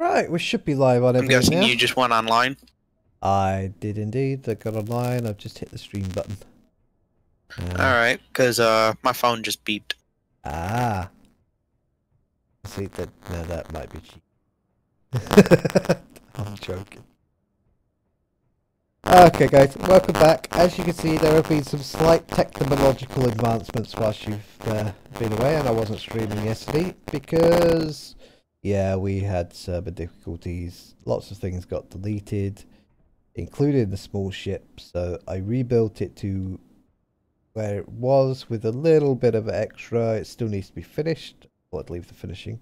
Right, we should be live on I'm everything guessing now. you just went online. I did indeed. I got online. I've just hit the stream button. Alright, because my phone just beeped. Ah. See that? No, that might be cheap. I'm joking. Okay, guys, welcome back. As you can see, there have been some slight technological advancements whilst you've been away, and I wasn't streaming yesterday because, yeah, we had server difficulties. Lots of things got deleted, including the small ship, so I rebuilt it to where it was with a little bit of extra. It still needs to be finished. I'd leave the finishing.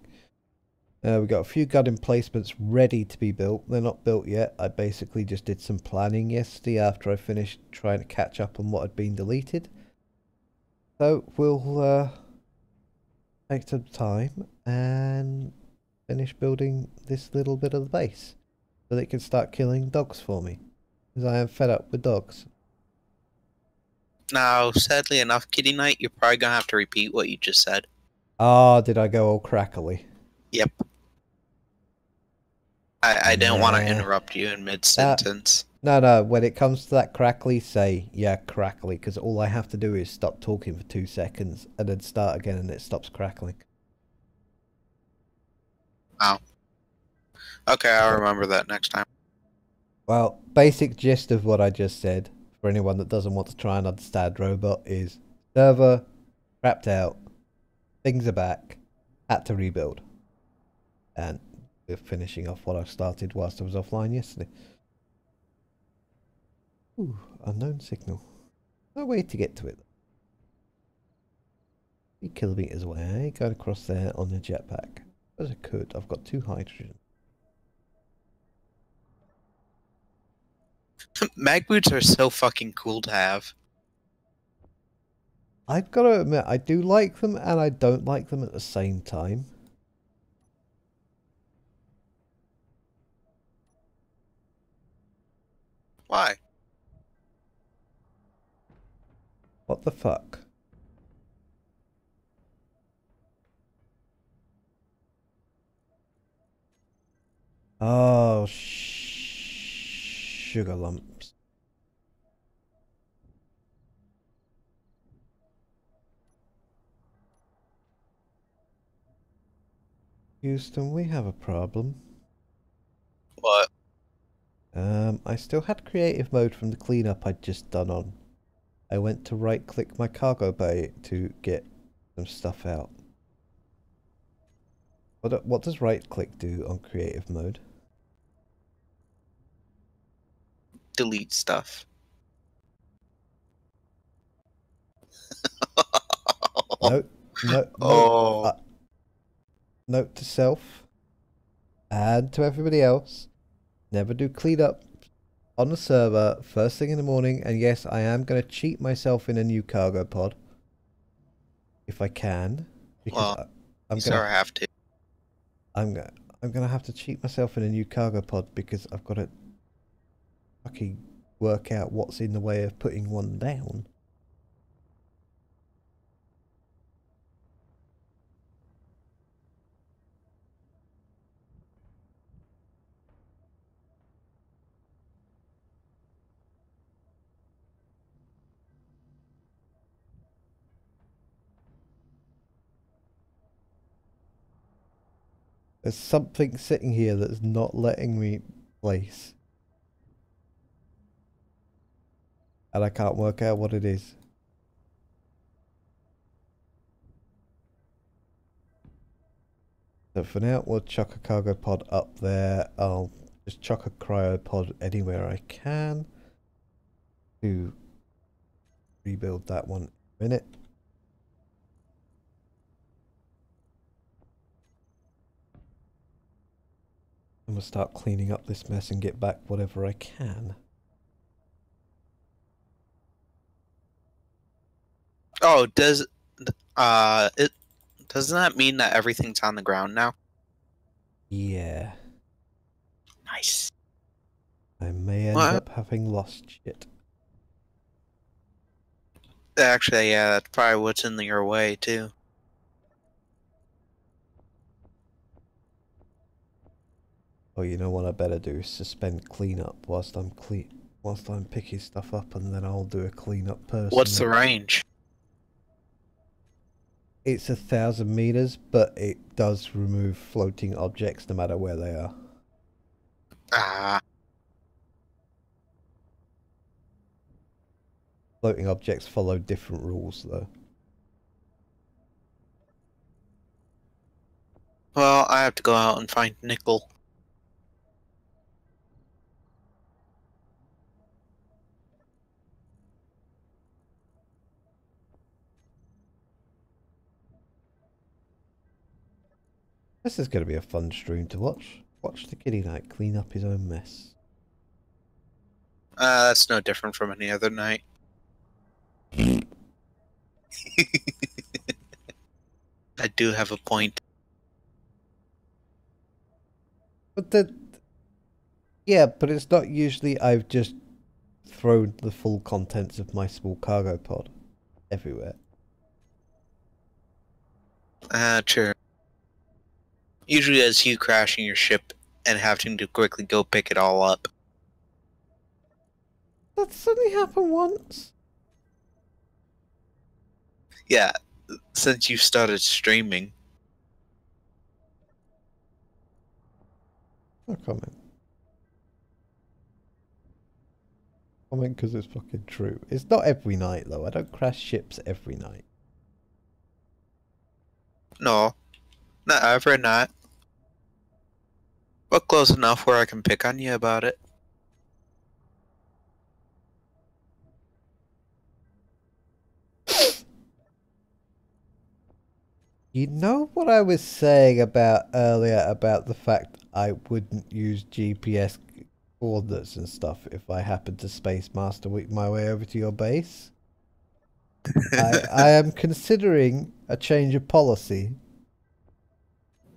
We've got a few gun emplacements ready to be built. They're not built yet. I basically just did some planning yesterday after I finished trying to catch up on what had been deleted. So we'll take some time and finish building this little bit of the base so they can start killing dogs for me, because I am fed up with dogs. Now, sadly enough, Kitty Knight, you're probably gonna have to repeat what you just said. Ah, did I go all crackly? Yep. I didn't want to Nah. interrupt you in mid-sentence. No, when it comes to that crackly, say, yeah, crackly, because all I have to do is stop talking for 2 seconds and then start again and it stops crackling. Wow. Okay, I'll remember that next time. Well, basic gist of what I just said, for anyone that doesn't want to try and understand robot, is server, crapped out, things are back, had to rebuild. And we're finishing off what I started whilst I was offline yesterday. Ooh, unknown signal. No way to get to it. 3 kilometers away, going across there on the jetpack. As I could, I've got 2 hydrogen. Mag boots are so fucking cool to have. I've got to admit, I do like them and I don't like them at the same time. Why? What the fuck? Oh, sugar lumps. Houston, we have a problem. What? I still had creative mode from the cleanup I'd just done on. I went to right click my cargo bay to get some stuff out. What does right click do on creative mode? Delete stuff. No. Oh. Note to self and to everybody else. Never do cleanup on the server first thing in the morning. And yes, I am going to cheat myself in a new cargo pod. If I can. Because Well, I'm you going sort of have to. I'm gonna have to cheat myself in a new cargo pod because I've got to fucking work out what's in the way of putting one down. There's something sitting here that's not letting me place. And I can't work out what it is. So for now, we'll chuck a cargo pod up there. I'll just chuck a cryo pod anywhere I can to rebuild that one in a minute. And we'll start cleaning up this mess and get back whatever I can. Oh, doesn't that mean that everything's on the ground now? Yeah. Nice. I may end up having lost shit. Actually, yeah, that's probably what's in your way, too. Oh, you know what I better do is suspend cleanup whilst I'm picking stuff up, and then I'll do a cleanup personally. What's the range? It's 1,000 meters, but it does remove floating objects no matter where they are. Ah. Floating objects follow different rules, though. Well, I have to go out and find nickel. This is going to be a fun stream to watch. Watch the kitty knight clean up his own mess. That's no different from any other night. I do have a point. But yeah, but it's not usually I've just thrown the full contents of my small cargo pod everywhere. True. Usually it's you crashing your ship and having to quickly go pick it all up. That's only happened once. Yeah, since you started streaming. No comment. Comment because it's fucking true. It's not every night though. I don't crash ships every night. No, not every night. But close enough where I can pick on you about it. You know what I was saying about earlier about the fact I wouldn't use GPS coordinates and stuff if I happened to space master my way over to your base? I am considering a change of policy.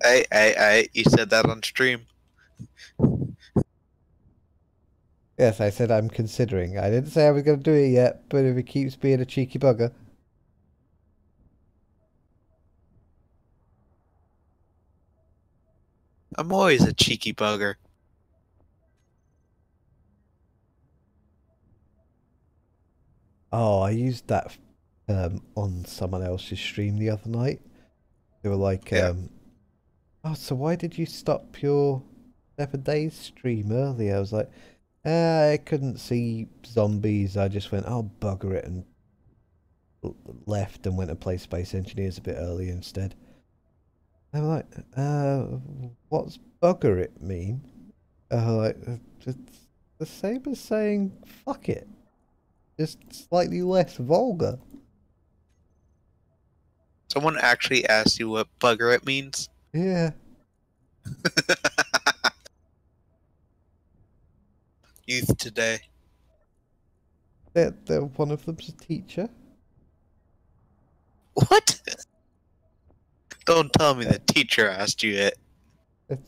Hey, you said that on stream. Yes, I said I'm considering. I didn't say I was going to do it yet, but if it keeps being a cheeky bugger. I'm always a cheeky bugger. Oh, I used that on someone else's stream the other night. They were like, Yeah. oh, so why did you stop your 7 days stream earlier? I was like, I couldn't see zombies. I just went, oh, bugger it, and left and went to play Space Engineers a bit earlier instead. They were like, what's bugger it mean? Like, it's the same as saying fuck it. Just slightly less vulgar. Someone actually asked you what bugger it means? Yeah. Youth today. One of them's a teacher. What? Don't tell me the teacher asked you it.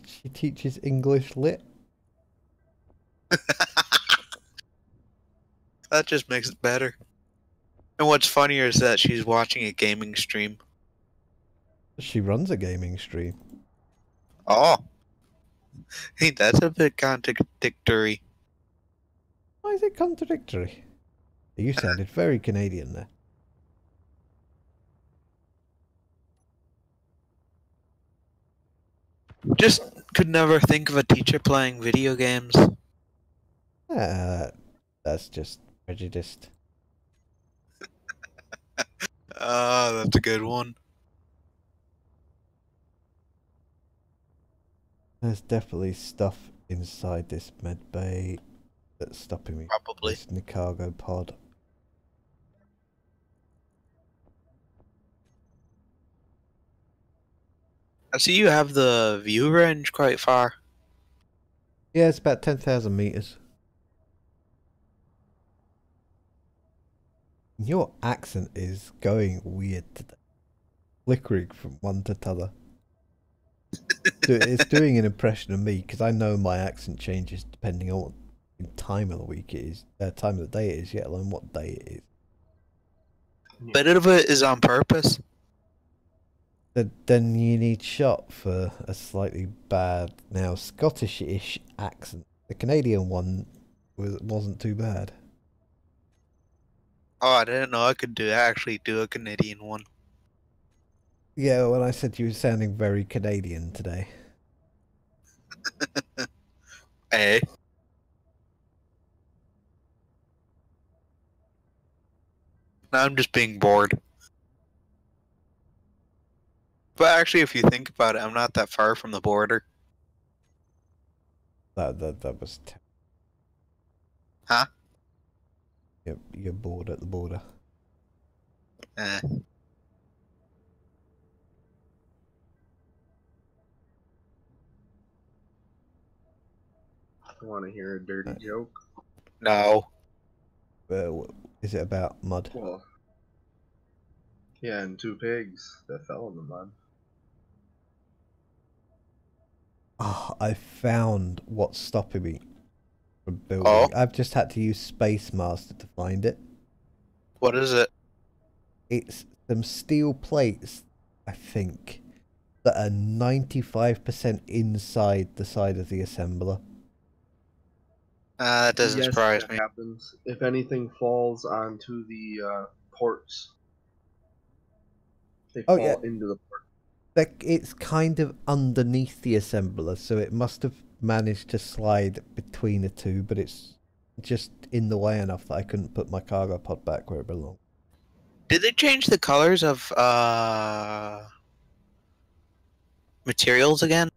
She teaches English lit. That just makes it better. And what's funnier is that she's watching a gaming stream. She runs a gaming stream. Oh. Hey, that's a bit contradictory. Why is it contradictory? You sounded very Canadian there. Just could never think of a teacher playing video games. That's just prejudiced. That's a good one. There's definitely stuff inside this med bay that's stopping me. Probably. This cargo pod. I see you have the view range quite far. Yeah, it's about 10,000 meters. Your accent is going weird today. Flickering from one to t'other. It's doing an impression of me because I know my accent changes depending on what time of the week it is, time of the day it is, yet alone what day it is. A bit of it is on purpose. Then you need shot for a slightly bad, now Scottish-ish accent. The Canadian one wasn't too bad. Oh, I didn't know I could actually do a Canadian one. Yeah, when I said you were sounding very Canadian today. Eh? Now I'm just being bored. But actually, if you think about it, I'm not that far from the border. That was. Huh? You're bored at the border. Eh. I want to hear a dirty joke. No. Is it about mud? Well, yeah, and two pigs that fell in the mud. Oh, I found what's stopping me from building. Oh? I've just had to use Space Master to find it. What is it? It's some steel plates, I think, that are 95% inside the side of the assembler. That doesn't Yes, surprise that me. happens. If anything falls onto the ports, they Oh, fall yeah. into the port. Like, it's kind of underneath the assembler, so it must have managed to slide between the two, but it's just in the way enough that I couldn't put my cargo pod back where it belonged. Did they change the colors of materials again?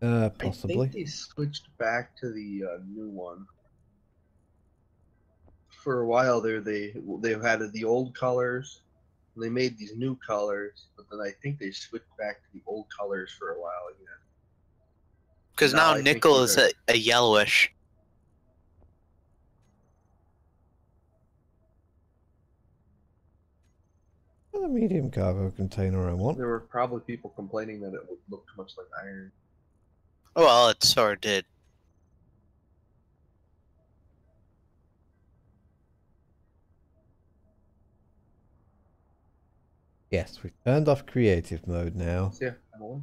Possibly. I think they switched back to the new one. For a while there, they've had the old colors. And they made these new colors, but then I think they switched back to the old colors for a while again. Because now I think nickel these is are- a yellowish. The medium cargo container I want. There were probably people complaining that it would look too much like iron. Well, it sort of did. Yes, we've turned off creative mode now. So yeah, I don't know.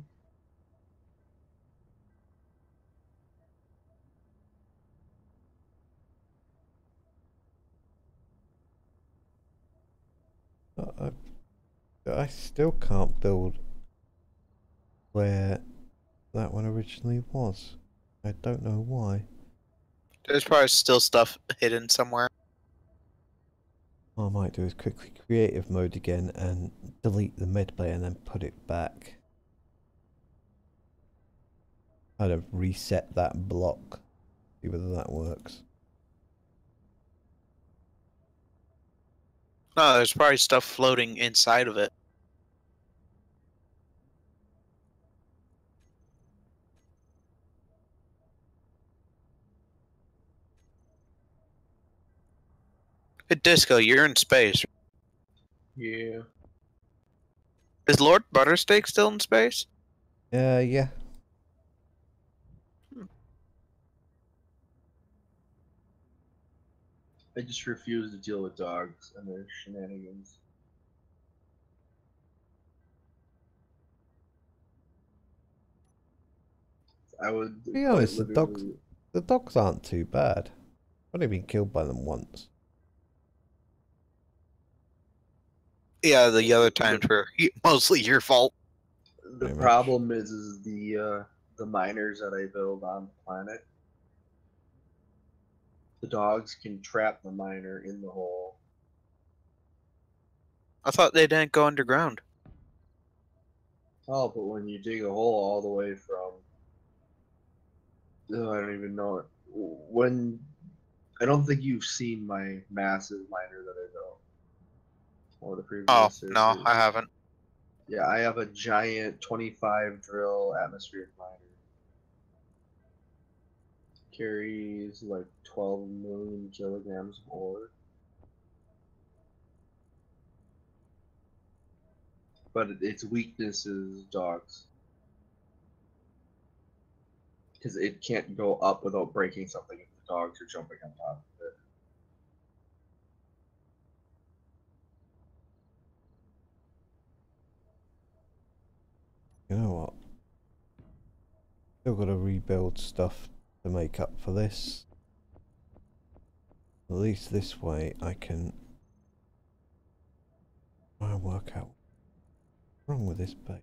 I still can't build where that one originally was. I don't know why. There's probably still stuff hidden somewhere. What I might do is quickly creative mode again and delete the medbay and then put it back. Kind of reset that block. See whether that works. No, there's probably stuff floating inside of it. Hey, Disco, you're in space. Yeah. Is Lord Buttersteak still in space? Yeah. I just refuse to deal with dogs and their shenanigans. I would To be quite honest, literally. the dogs aren't too bad. I've only been killed by them once. Yeah, the other times were mostly your fault. The Pretty much. problem is the miners that I build on the planet. The dogs can trap the miner in the hole. I thought they didn't go underground. Oh, but when you dig a hole all the way from, oh, I don't even know it. When I don't think you've seen my massive miner that I built, or the Oh, previous. no, I haven't. Yeah, I have a giant 25 drill atmospheric miner. Carries like 12 million kilograms of ore. But its weakness is dogs. Because it can't go up without breaking something if the dogs are jumping on top of it. Still got to rebuild stuff to make up for this. At least this way I can try and work out what's wrong with this base.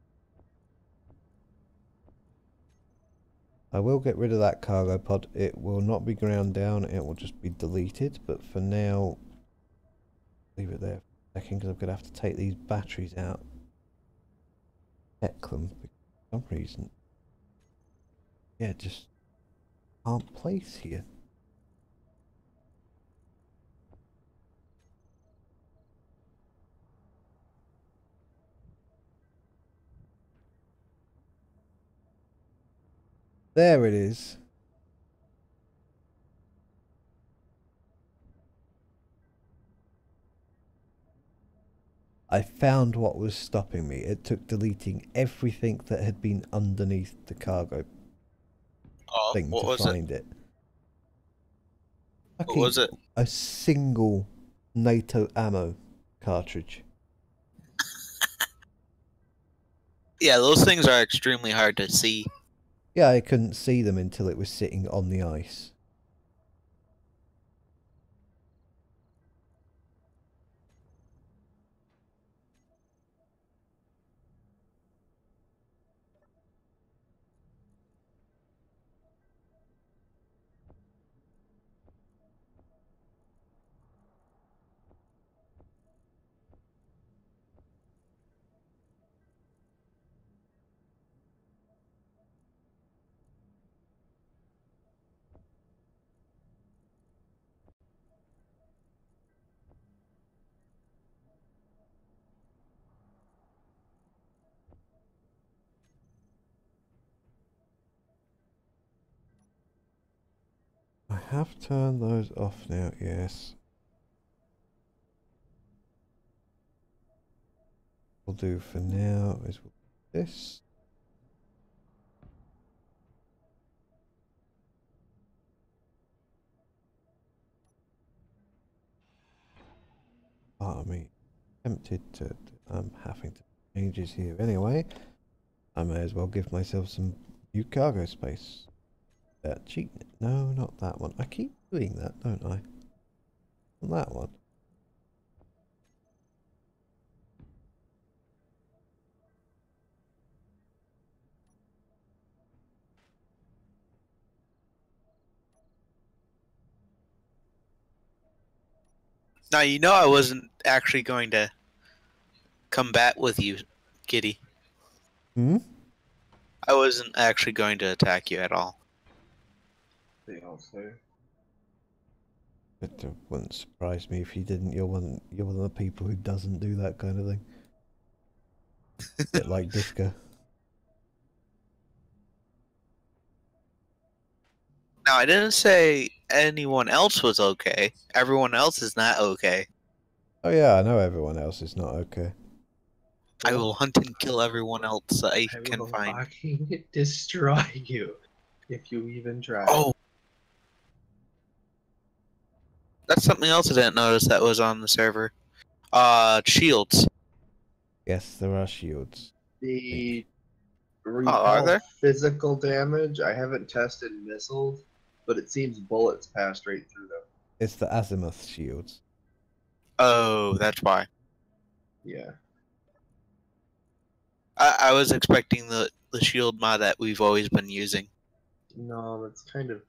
I will get rid of that cargo pod. It will not be ground down, it will just be deleted, but for now leave it there for a second because I'm going to have to take these batteries out. Heck them, for some reason. Yeah, just can't place here. There it is. I found what was stopping me. It took deleting everything that had been underneath the cargo thing what to was find it. What was it? A single NATO ammo cartridge. Yeah, those things are extremely hard to see. Yeah, I couldn't see them until it was sitting on the ice. I have turned those off now, yes. We'll do for now is this. Part of me tempted to, I'm having to changes here anyway. I may as well give myself some new cargo space. Cheat? No, not that one. I keep doing that, don't I? On that one. Now, you know I wasn't actually going to combat with you, Kitty. Hmm? I wasn't actually going to attack you at all. They all say. It wouldn't surprise me if you didn't. You're one of the people who doesn't do that kind of thing. Bit like Disco. Now, I didn't say anyone else was okay. Everyone else is not okay. Oh yeah, I know everyone else is not okay. I will hunt and kill everyone else I I can will find. fucking destroy you if you even try. Oh! That's something else I didn't notice that was on the server. Shields. Yes, there are shields. The are repel there? physical damage. I haven't tested missiles, but it seems bullets pass straight through them. It's the azimuth shields. Oh, that's why. Yeah. I was expecting the shield mod that we've always been using. No, it's kind of.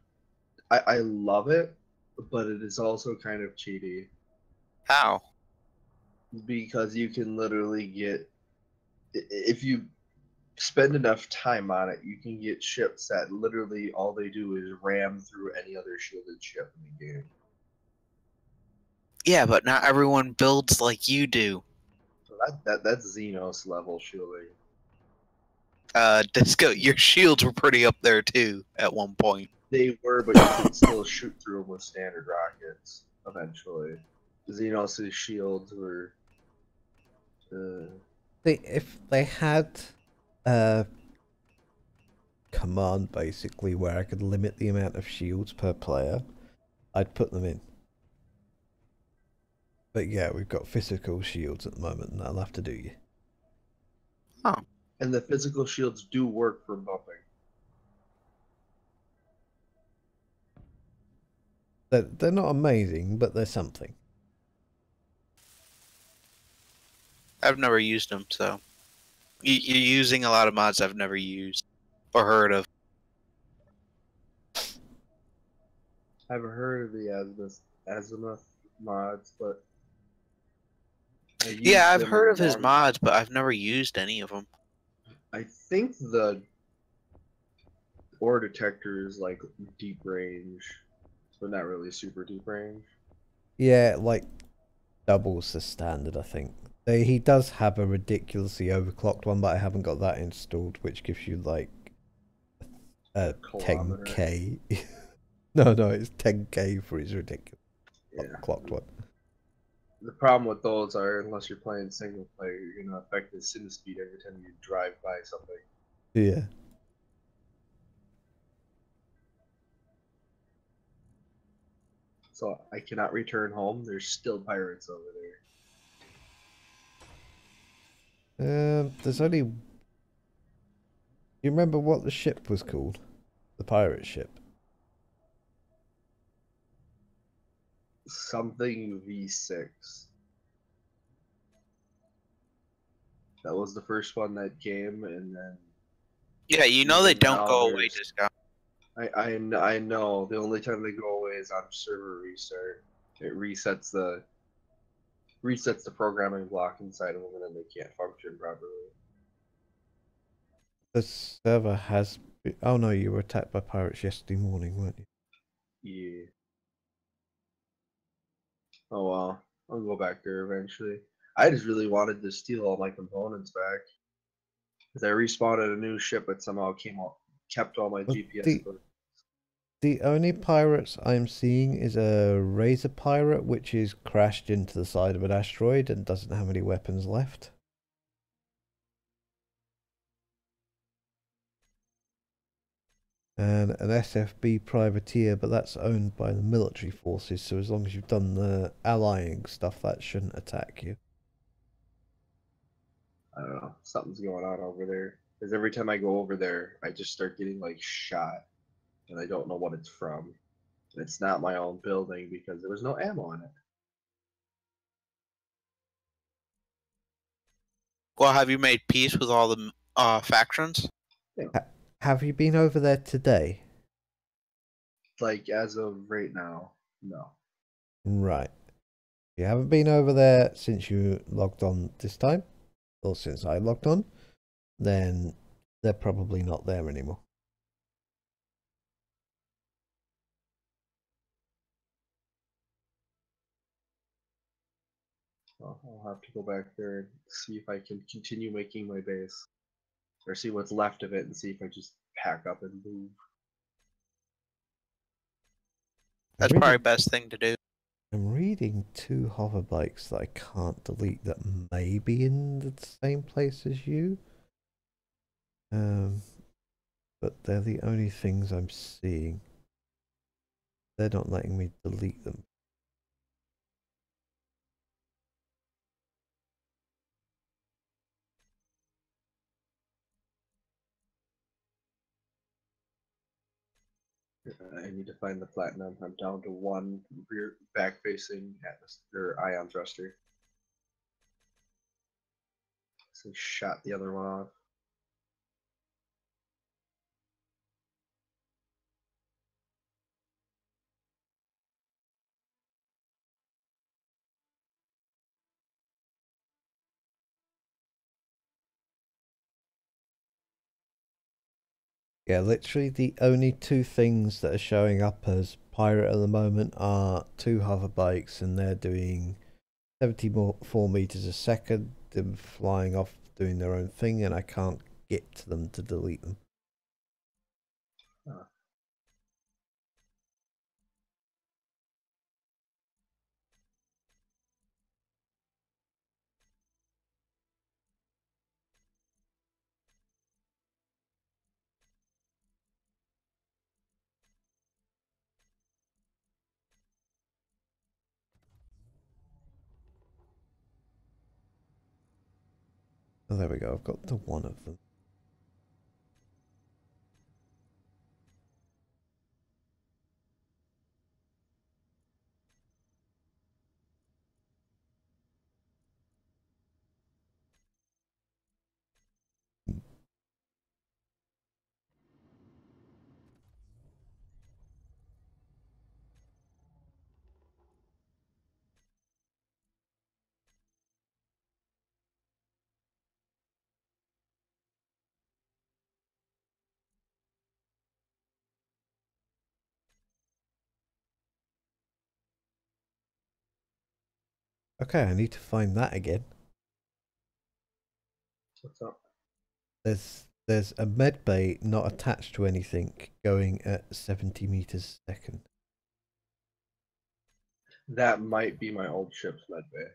I love it, but it is also kind of cheaty How? because you can literally get if you spend enough time on it, you can get ships that literally all they do is ram through any other shielded ship in the game. Yeah, but not everyone builds like you do. So that's Xenos level shielding. Disco, your shields were pretty up there too at one point. They were, but you could still shoot through them with standard rockets eventually. Xenos' shields were. If they had a command basically where I could limit the amount of shields per player, I'd put them in. But yeah, we've got physical shields at the moment, and that'll have to do you. Oh. And the physical shields do work for buffing. They're not amazing, but they're something. I've never used them, so you're using a lot of mods I've never used or heard of. I've heard of the azimuth mods, but I Yeah, used I've heard them of his long. mods, but I've never used any of them. I think the ore detector is like deep range, but not really super deep range. Yeah, like doubles the standard, I think. He does have a ridiculously overclocked one, but I haven't got that installed, which gives you like A kilometer. 10k. No, it's 10k for his ridiculous Yeah. clocked one. The problem with those are, unless you're playing single player, you're gonna affect the sim speed every time you drive by something. Yeah. So I cannot return home. There's still pirates over there. There's only. You remember what the ship was called? The pirate ship. Something V6. That was the first one that came, and then Yeah, you know they even don't now go away, there's. discount. I know the only time they go away is on server restart. It resets the programming block inside of them, and then they can't function properly. The server has. Oh no, you were attacked by pirates yesterday morning, weren't you? Yeah. Oh well, I'll go back there eventually. I just really wanted to steal all my components back because I respawned at a new ship, but somehow kept all my Well, GPS. the only pirates I'm seeing is a razor pirate, which is crashed into the side of an asteroid and doesn't have any weapons left. And an SFB privateer, but that's owned by the military forces, so as long as you've done the allying stuff, that shouldn't attack you. I don't know, something's going on over there. Because every time I go over there, I just start getting like shot, and I don't know what it's from. And it's not my own building because there was no ammo in it. Well, have you made peace with all the factions? Yeah. Have you been over there today? Like as of right now, no. Right. You haven't been over there since you logged on this time, or since I logged on, then they're probably not there anymore. Well, I'll have to go back there and see if I can continue making my base, or see what's left of it, and see if I just pack up and move. That's probably best thing to do. I'm reading 2 hover bikes that I can't delete that may be in the same place as you. But they're the only things I'm seeing. They're not letting me delete them. I need to find the platinum. I'm down to one rear back-facing atmosphere ion thruster. So shot the other one off. Yeah, literally the only 2 things that are showing up as pirate at the moment are 2 hover bikes, and they're doing 74 meters a second, them flying off doing their own thing, and I can't get to them to delete them. Huh. Oh, there we go. I've got the one of them. Okay, I need to find that again. What's up? There's a med bay not attached to anything going at 70 meters a second. That might be my old ship's medbay.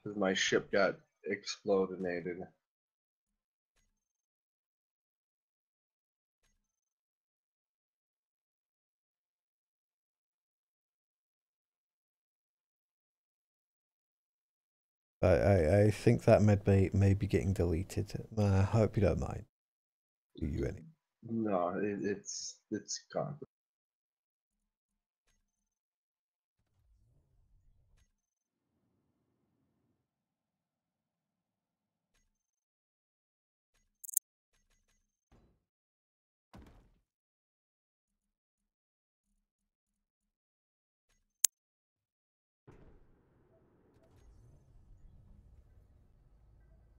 Because my ship got explodinated. I think that med bay may be getting deleted. I hope you don't mind. Do you any? No, it's gone.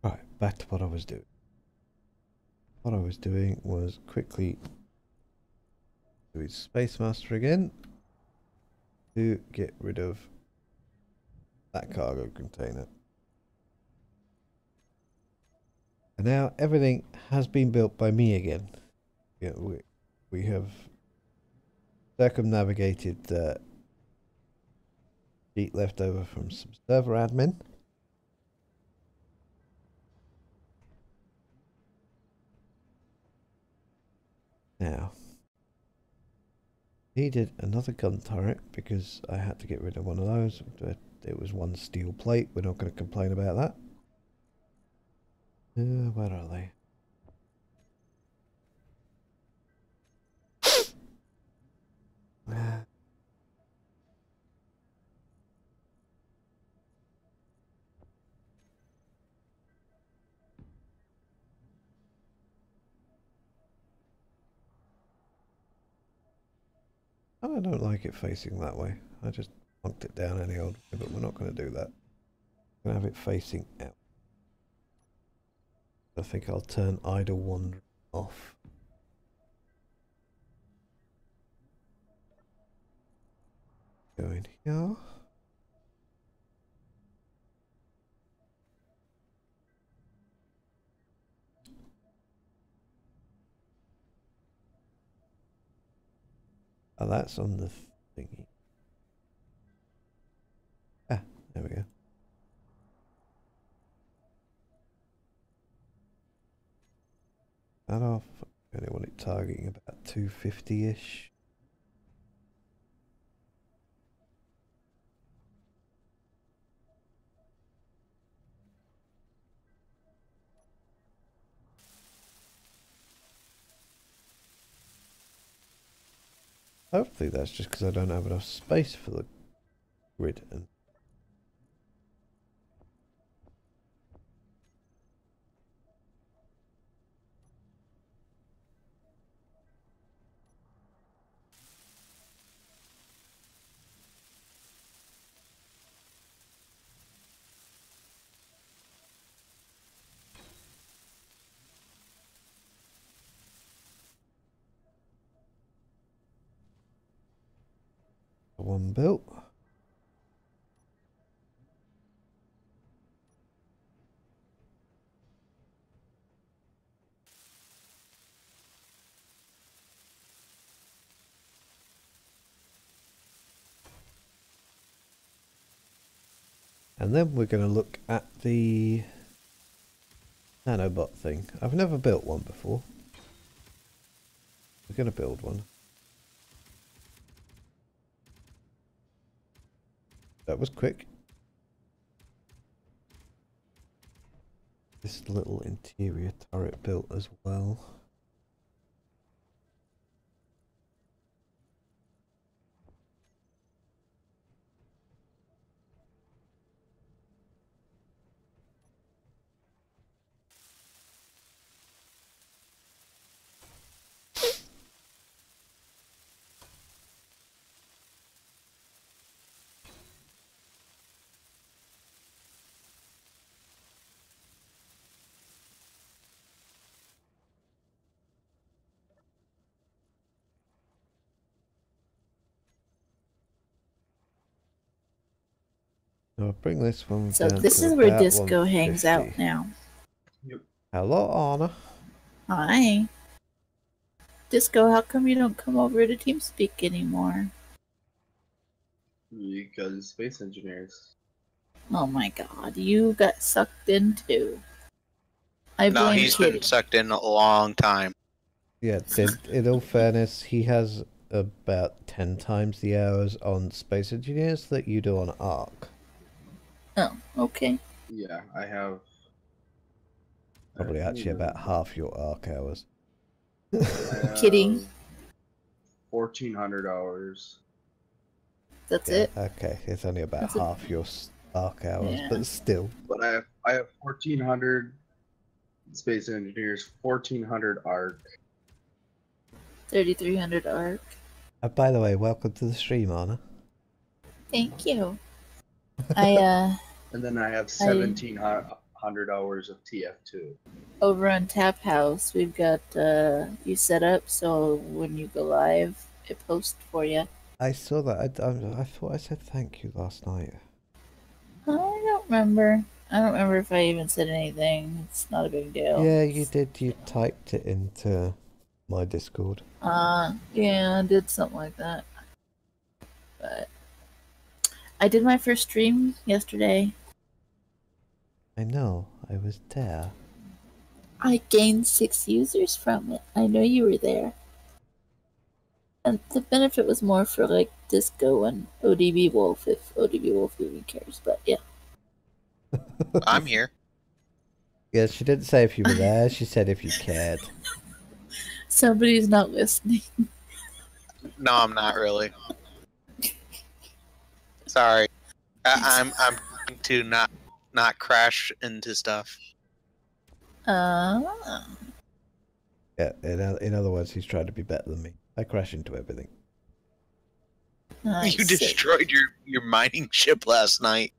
Right, back to what I was doing. What I was doing was quickly do Space Master again to get rid of that cargo container. And now everything has been built by me again. Yeah, we have circumnavigated the sheet left over from some server admin. Now, needed another gun turret because I had to get rid of one of those. It was one steel plate. We're not going to complain about that. Where are they? I don't like it facing that way. I just plunked it down any old way, but we're not going to do that. We're going to have it facing out. I think I'll turn idle wandering off. Go in here. Oh, that's on the thingy. Ah, there we go. That off. I only want it targeting about 250-ish. Hopefully that's just because I don't have enough space for the grid. And one built. And then we're going to look at the nanobot thing. I've never built one before. We're going to build one. That was quick. This little interior turret built as well. I'll bring this one So down this to is where about Disco hangs 150. out now. Yep. Hello, Anna. Hi. Disco, how come you don't come over to TeamSpeak anymore? Because space engineers. Oh my god, you got sucked into. I No, blame he's Kitty. been sucked in a long time. Yeah, in all fairness, he has about 10 times the hours on Space Engineers that you do on Arc. Oh, okay. Yeah, I have. Probably actually about half your Arc hours. Kitty. 1,400 hours. That's Yeah, it? okay, it's only about That's a- half your Arc hours, Yeah. but still. But I have 1,400 space engineers, 1,400 arc. 3,300 arc. By the way, welcome to the stream, Anna. Thank you. I, And then I have 1,700 hours of TF2. over on Tap House, we've got, you set up so when you go live, it posts for you. I saw that. I thought I said thank you last night. I don't remember. I don't remember if I even said anything. It's not a big deal. Yeah, you did. You typed it into my Discord. Yeah, I did something like that. But I did my first stream yesterday. I know. I was there. I gained 6 users from it. I know you were there. And the benefit was more for like Disco and ODB Wolf, if ODB Wolf even cares. But yeah. I'm here. Yeah, she didn't say if you were there. She said if you cared. Somebody's not listening. No, I'm not really. Sorry. I'm trying to not crash into stuff. Yeah, in other words, he's trying to be better than me. I crash into everything. I You see. destroyed your mining ship last night.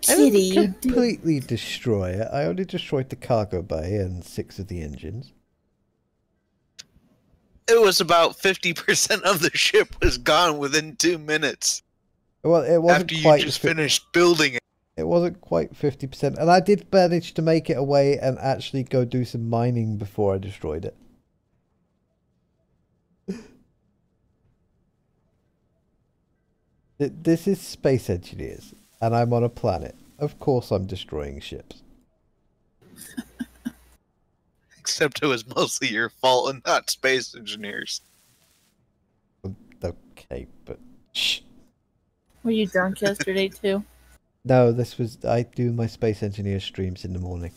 Kitty, I you didn't did. completely destroy it. I only destroyed the cargo bay and 6 of the engines. It was about 50% of the ship was gone within 2 minutes Well, it wasn't after you quite. just finished building it. It wasn't quite 50%, and I did manage to make it away and actually go do some mining before I destroyed it. This is Space Engineers, and I'm on a planet. Of course I'm destroying ships. Except it was mostly your fault and not space engineers. Okay, but shh. Were you drunk yesterday too? No, I do my Space Engineer streams in the morning.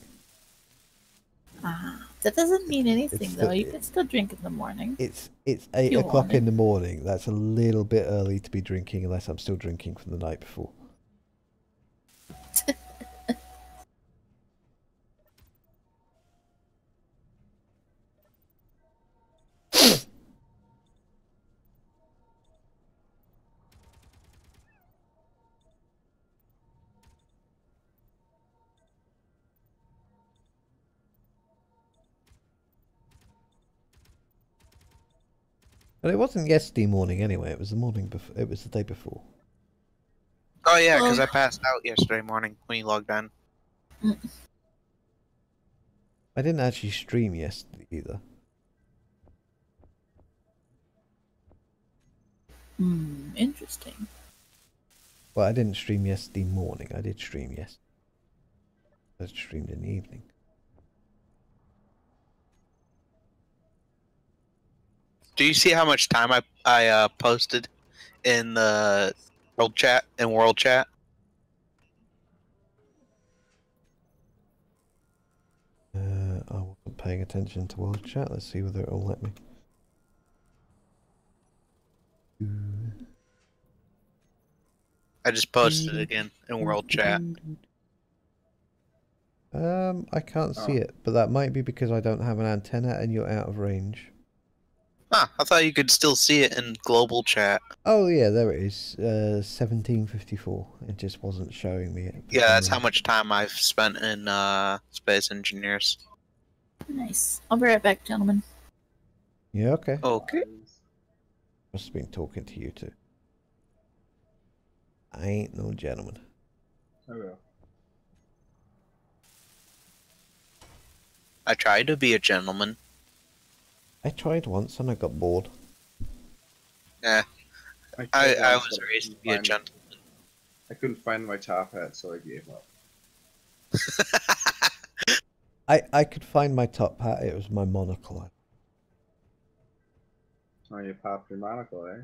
That doesn't mean anything It's though. the- You can still drink in the morning. It's 8 You o'clock want in the morning. That's a little bit early to be drinking unless I'm still drinking from the night before. But it wasn't yesterday morning anyway. It was the morning before. It was the day before. Oh yeah, because I passed out yesterday morning when you logged on. I didn't actually stream yesterday either. Interesting. Well, I didn't stream yesterday morning. I did stream yesterday. I streamed in the evening. Do you see how much time I posted in the world chat? I wasn't paying attention to world chat. Let's see whether it'll let me. I just posted it again in world chat. I can't see it, but that might be because I don't have an antenna and you're out of range. Huh, I thought you could still see it in global chat. Oh yeah, there it is. 1754. It just wasn't showing me it. Yeah, that's how much time I've spent in space engineers. Nice. I'll be right back, gentlemen. Yeah, okay. Okay. Must have been talking to you too. I ain't no gentleman. Okay. I tried to be a gentleman. I tried once and I got bored. Yeah, tried I once, was but raised to be a gentleman. I couldn't find my top hat, so I gave up. I could find my top hat, it was my monocle. Oh, you popped your monocle, eh?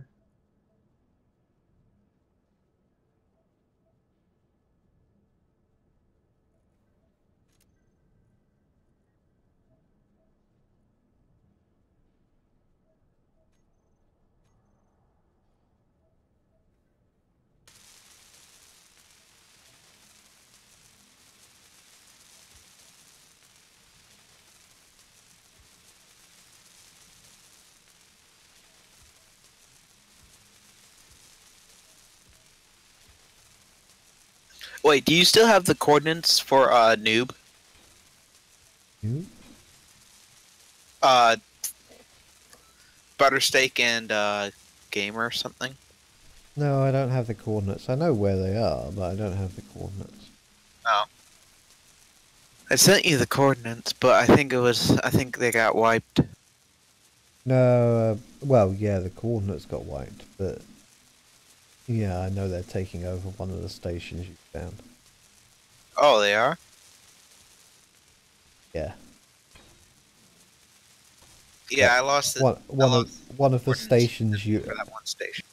Wait, do you still have the coordinates for noob? You? Buttersteak and gamer or something? No, I don't have the coordinates. I know where they are, but I don't have the coordinates. Oh. I sent you the coordinates, but I think they got wiped. No, well, yeah, the coordinates got wiped, but yeah, I know they're taking over one of the stations you found. Oh, they are? Yeah. Yeah, I lost it. One of the stations for that one station.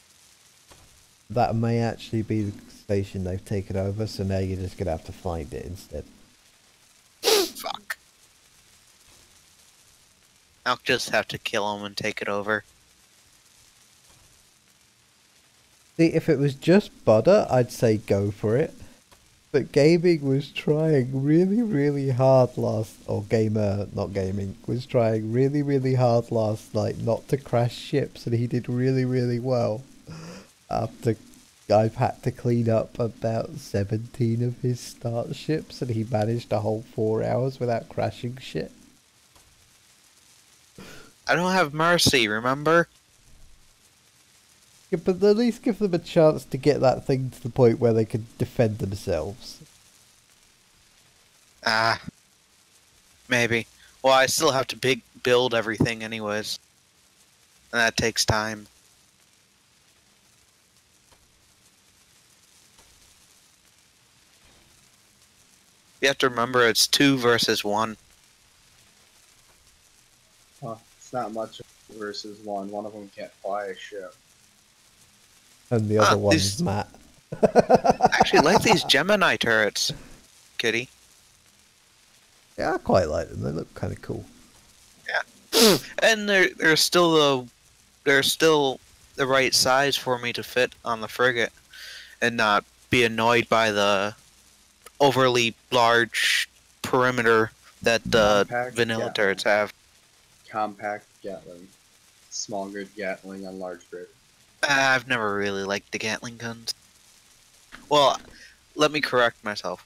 that may actually be the station they've taken over, so now you're just gonna have to find it instead. Fuck. I'll just have to kill him and take it over. See, if it was just Butter, I'd say go for it. But Gaming was trying really, really hard or Gamer, not Gaming, was trying really, really hard last night not to crash ships, and he did really, really well. After I've had to clean up about 17 of his start ships, and he managed a whole 4 hours without crashing shit. I don't have mercy, remember? Yeah, but at least give them a chance to get that thing to the point where they can defend themselves. Ah. Maybe. Well, I still have to build everything anyways. And that takes time. You have to remember it's 2 versus 1. Huh, it's not much versus one. One of them can't fly a ship. And the other one's Matt. I actually like these Gemini turrets, Kitty. Yeah, I quite like them. They look kind of cool. Yeah. And they're still the right size for me to fit on the frigate and not be annoyed by the overly large perimeter that the vanilla turrets have. Compact Gatling. Small grid Gatling on large grid. I've never really liked the Gatling guns. Well, let me correct myself.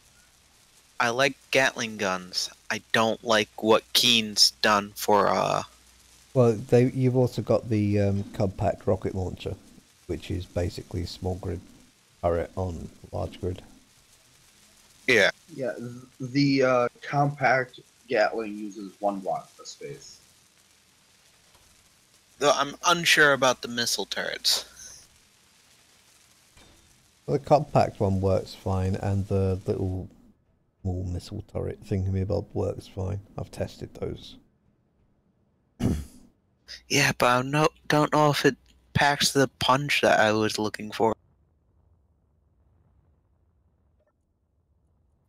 I like Gatling guns. I don't like what Keen's done for Well, you've also got the compact rocket launcher, which is basically a small grid turret on large grid. Yeah. Yeah, the compact Gatling uses 1 watt of space. Though I'm unsure about the missile turrets. The compact one works fine, and the little small missile turret thingamabob works fine. I've tested those. Yeah, but I don't know if it packs the punch that I was looking for.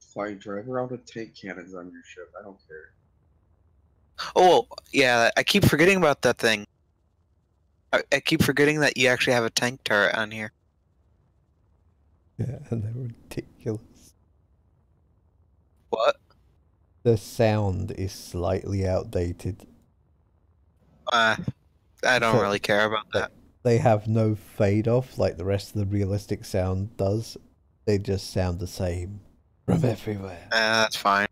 Flying drive around with tank cannons on your ship. I don't care. Oh, yeah, I keep forgetting about that thing. I keep forgetting that you actually have a tank turret on here. Yeah, and they're ridiculous. What? The sound is slightly outdated. I don't really care about that. They have no fade off like the rest of the realistic sound does. They just sound the same from everywhere. That's fine.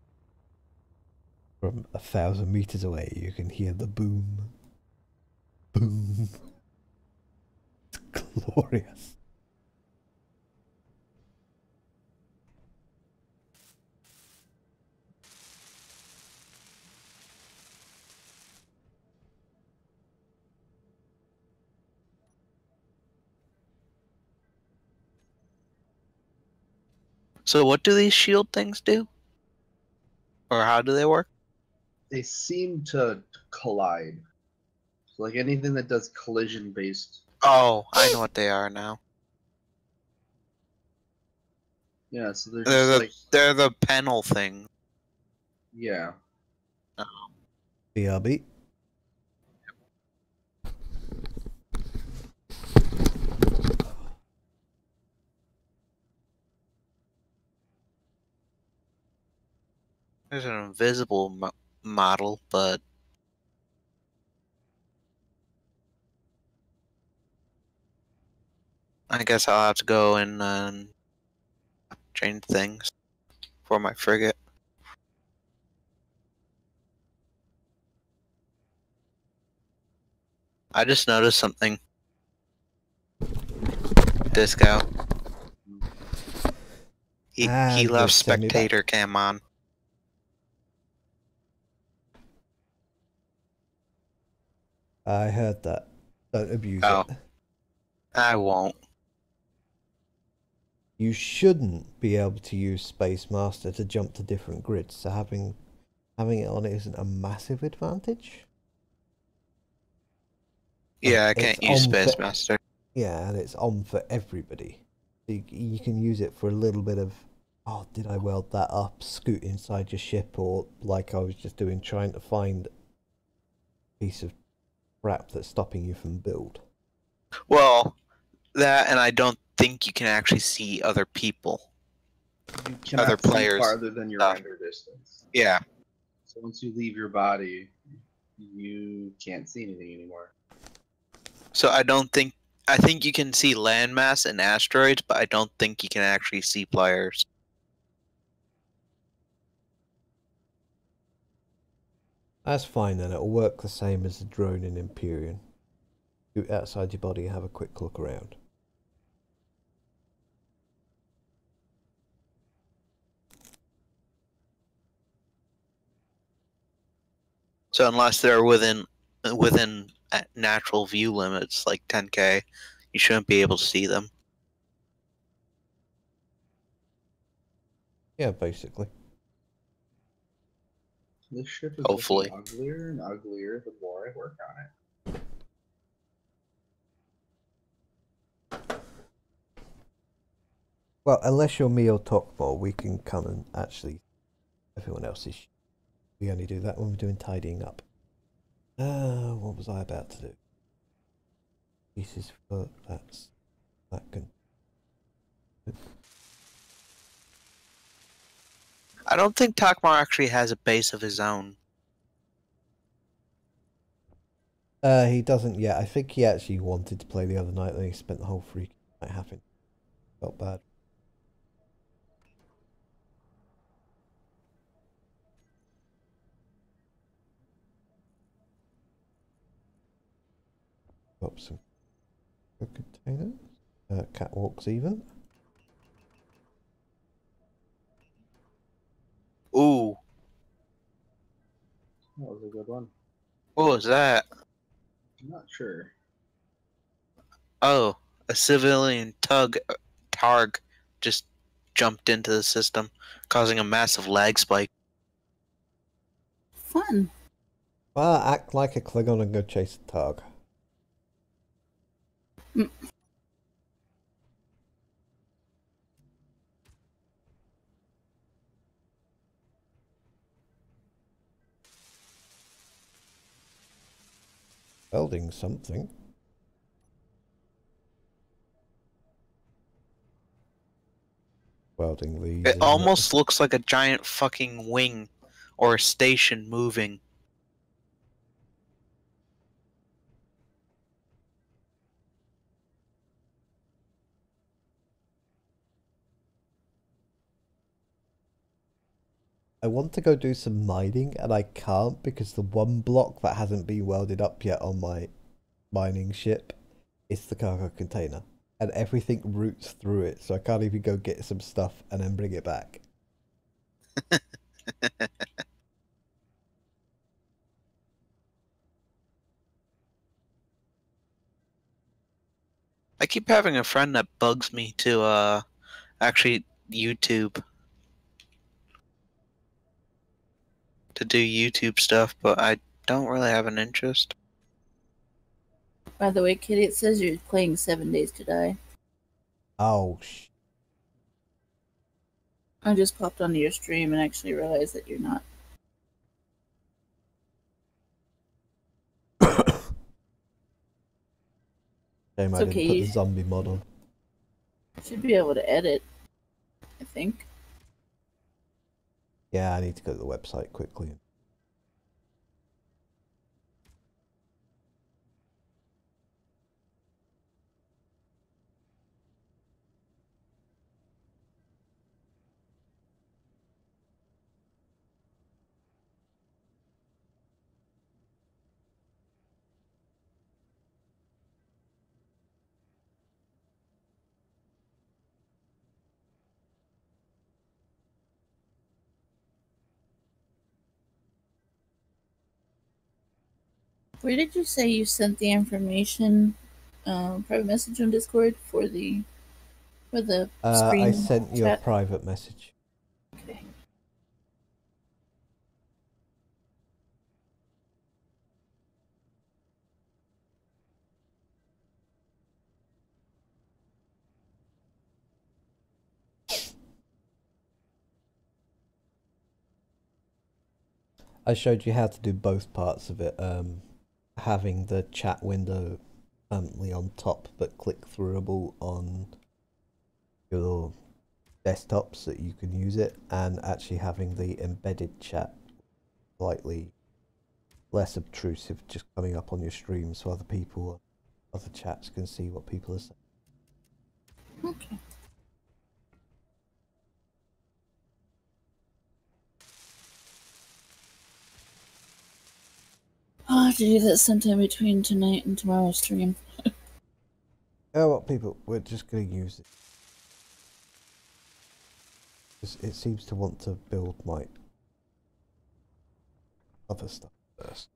From 1,000 meters away, you can hear the boom. Boom. It's glorious. So what do these shield things do? Or how do they work? They seem to collide. So like anything that does collision based. Oh, I know what they are now. Yeah, so they're They're just the like they're the panel thing. yeah. BRB. There's an invisible model, but I guess I'll have to go and change things for my frigate. I just noticed something. Disco. He And left just send me back. spectator cam on. I heard that. Don't abuse Oh. it. I won't. You shouldn't be able to use Space Master to jump to different grids, so having it on isn't a massive advantage. Yeah, I It's can't use on Space for- Master. Yeah, and it's on for everybody. You can use it for a little bit of, oh, did I weld that up? Scoot inside your ship, or like I was just doing, trying to find a piece of crap that's stopping you from build. Well, that, and I don't think you can actually see other people. You cannot Other players. see farther than your render distance. Yeah. So once you leave your body, you can't see anything anymore. So I think you can see landmass and asteroids, but I don't think you can actually see players. That's fine then, it'll work the same as the drone in Empyrean. Shoot outside your body and have a quick look around. So unless they're within natural view limits, like 10K, you shouldn't be able to see them. Yeah, basically. This ship is Hopefully. looking uglier and uglier the more I work on it. Well, unless you're me or Tokmor, we can come and actually everyone else's. We only do that when we're doing tidying up. What was I about to do? Pieces for that can. I don't think Takmar actually has a base of his own. He doesn't yet. I think he actually wanted to play the other night, then he spent the whole freak night having. Felt bad. Got some containers. Catwalks even. Ooh, That was a good one. what was that? I'm not sure. Oh, a civilian targ just jumped into the system, causing a massive lag spike. Fun. Well, act like a Klingon and go chase a Targ. Welding something. Welding these. It almost looks like a giant fucking wing or a station moving. I want to go do some mining and I can't because the one block that hasn't been welded up yet on my mining ship is the cargo container. And everything routes through it, so I can't even go get some stuff and then bring it back. I keep having a friend that bugs me to actually YouTube. To do YouTube stuff, but I don't really have an interest. By the way, Kitty, it says you're playing 7 Days to Die. Oh, I just popped onto your stream and actually realized that you're not. shame I It's didn't okay, put you the zombie mod on. should be able to edit, I think. Yeah, I need to go to the website quickly. Where did you say you sent the information? Private message on Discord for the I screen sent you a chat? private message. Okay. I showed you how to do both parts of it. Having the chat window permanently on top, but click-throughable on your desktop so that you can use it, and actually having the embedded chat slightly less obtrusive, just coming up on your stream so other people, other chats can see what people are saying. Okay. I'll have to do that sometime between tonight and tomorrow's stream. Oh, what people? We're just going to use it. It seems to want to build my other stuff first.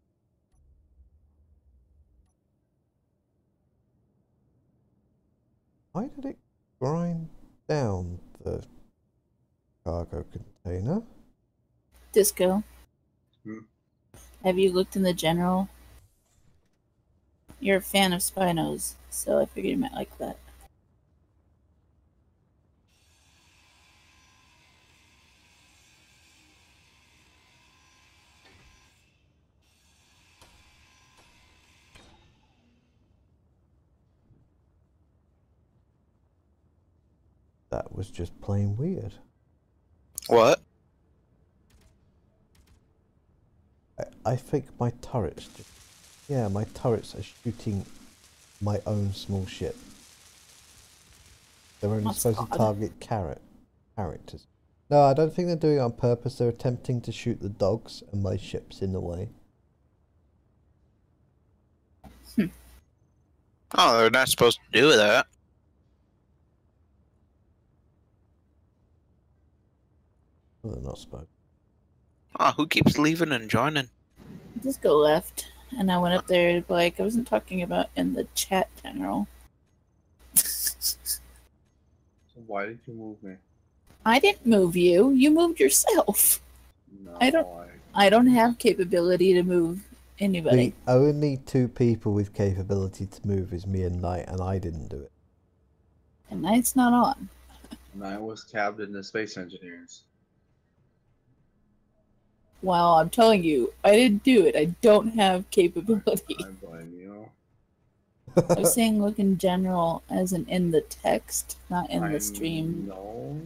Why did it grind down the cargo container? Disco. Hmm. Have you looked in the general? You're a fan of Spinos, so I figured you might like that. That was just plain weird. What? I think my turrets just... Yeah, my turrets are shooting my own small ship. They're only That's supposed odd. to target characters. No, I don't think they're doing it on purpose. They're attempting to shoot the dogs and my ship's in the way. Oh, they're not supposed to do that. Well, they're not supposed. Oh, who keeps leaving and joining? Disco left, and I went up there, like, I wasn't talking about in the chat general. So why did you move me? I didn't move you. You moved yourself. No, I don't have capability to move anybody. The only two people with capability to move is me and Knight, and I didn't do it. And Knight's not on. And I was cabbed in the space engineers. Well, I'm telling you, I didn't do it. I don't have capability. I blame you. I was saying look in general, as in the text, not in the stream. No.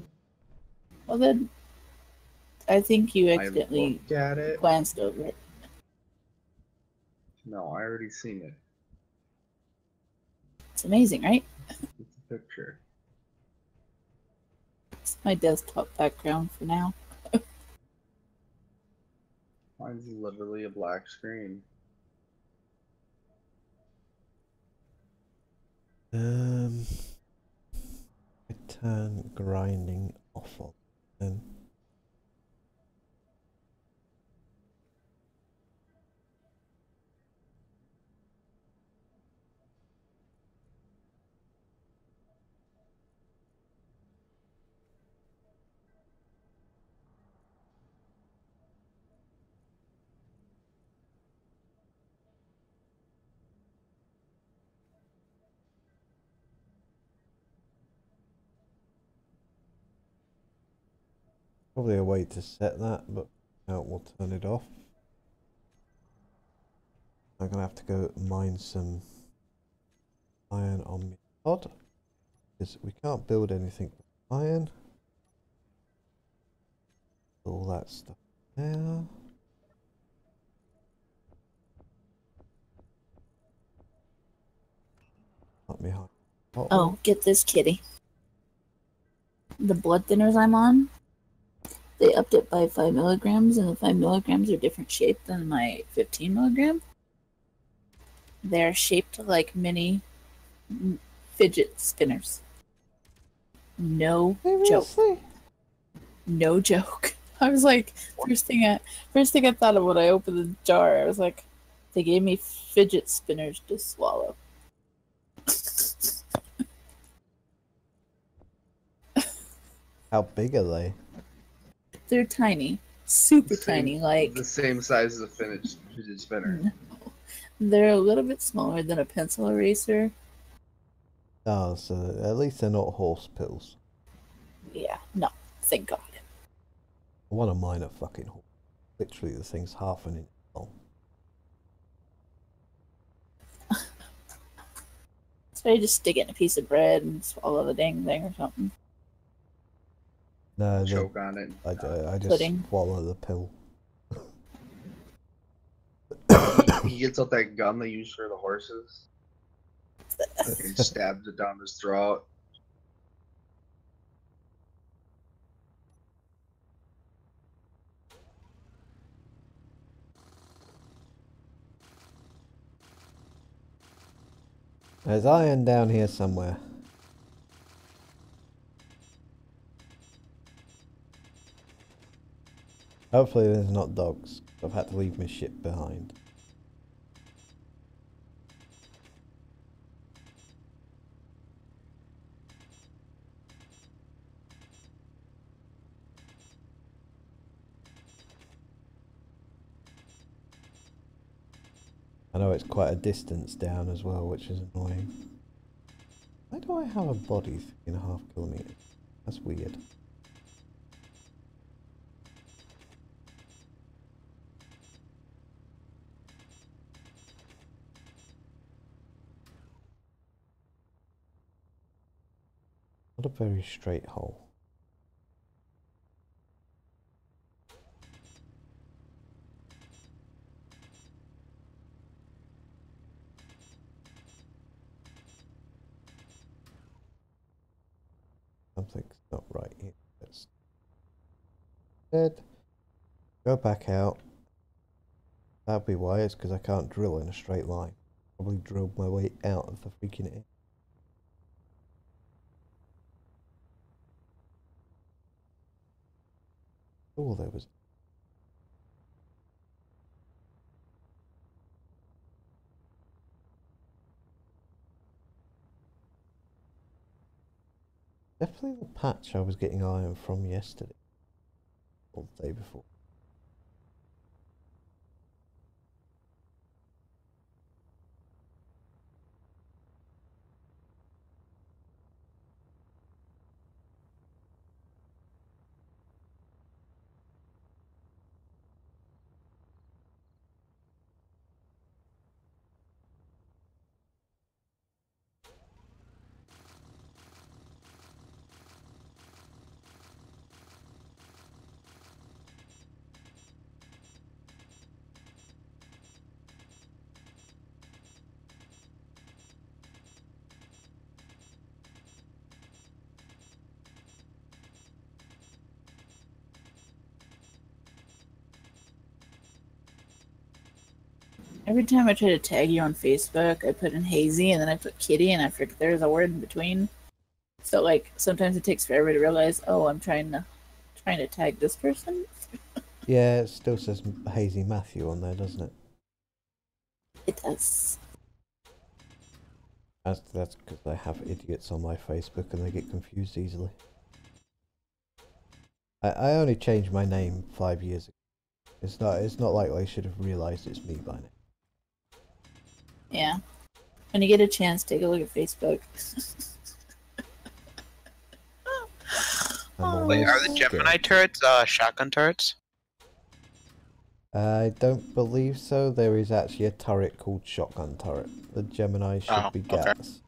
Well then, I think you I accidentally looked at it. glanced over it. No, I already seen it. It's amazing, right? It's a picture. It's my desktop background for now. Mine's literally a black screen. I turn grinding off on them. Probably a way to set that, but now we'll turn it off. I'm gonna have to go mine some iron on my pod because we can't build anything with iron. All that stuff there. Not me hide. Oh, get this, kitty. The blood thinners I'm on, they upped it by 5 milligrams, and the 5 milligrams are different shape than my 15 milligram. They're shaped like mini fidget spinners. No joke. Seriously? No joke. I was like, first thing I thought of when I opened the jar, I was like, they gave me fidget spinners to swallow. How big are they? They're tiny, super tiny. Like the same size as a fidget spinner. they're a little bit smaller than a pencil eraser. Oh, so at least they're not horse pills. Yeah, no, thank God. One of mine are fucking horse. Literally, the thing's half an inch long. So you just stick it in a piece of bread and swallow the dang thing or something. No, Choke on it. I just Pudding. swallow the pill. He gets out that gun they use for the horses. And he stabs it down his throat. There's iron down here somewhere. Hopefully there's not dogs. I've had to leave my ship behind. I know it's quite a distance down as well, which is annoying. Why do I have a body 3.5 kilometers? That's weird. Not a very straight hole. Something's not right here. Let's instead go back out. That'd be why, it's because I can't drill in a straight line. Probably drilled my way out of the freaking air. Oh, there was. Definitely the patch I was getting iron from yesterday. Or the day before. Every time I try to tag you on Facebook, I put in hazy and then I put kitty and I forget there's a word in between. So like sometimes it takes forever to realize, oh, I'm trying to tag this person. Yeah, it still says Hazy Matthew on there, doesn't it? It does. That's because I have idiots on my Facebook and they get confused easily. I only changed my name 5 years ago. It's not like I should have realised it's me by now. Yeah. When you get a chance, take a look at Facebook. I'm Oh, Wait, are the almost Gemini scared. turrets shotgun turrets? I don't believe so. There is actually a turret called shotgun turret. The Gemini should Oh, be okay. gas.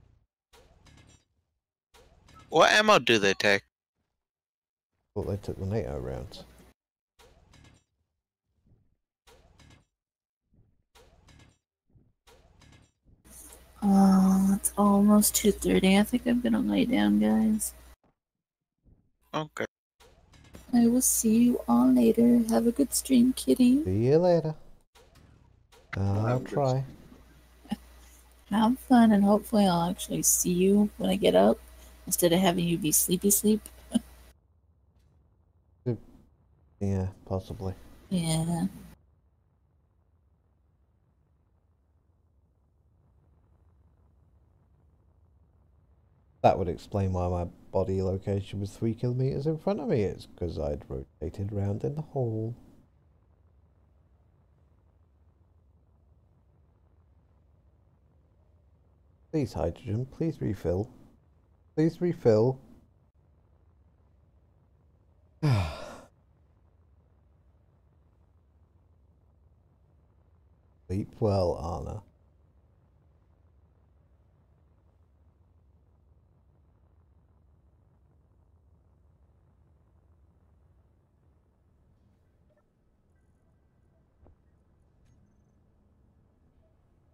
What ammo do they take? Thought they took the NATO rounds. oh, it's almost 2:30. I think I'm gonna lay down, guys. Okay. I will see you all later. Have a good stream, kitty. See you later. Well, I'll have a good try. Have fun, and hopefully I'll actually see you when I get up instead of having you be sleepy sleep. Yeah, possibly. Yeah. That would explain why my body location was 3 kilometers in front of me. It's because I'd rotated round in the hole. Please, hydrogen, please refill. Please refill. Sleep well, Anna.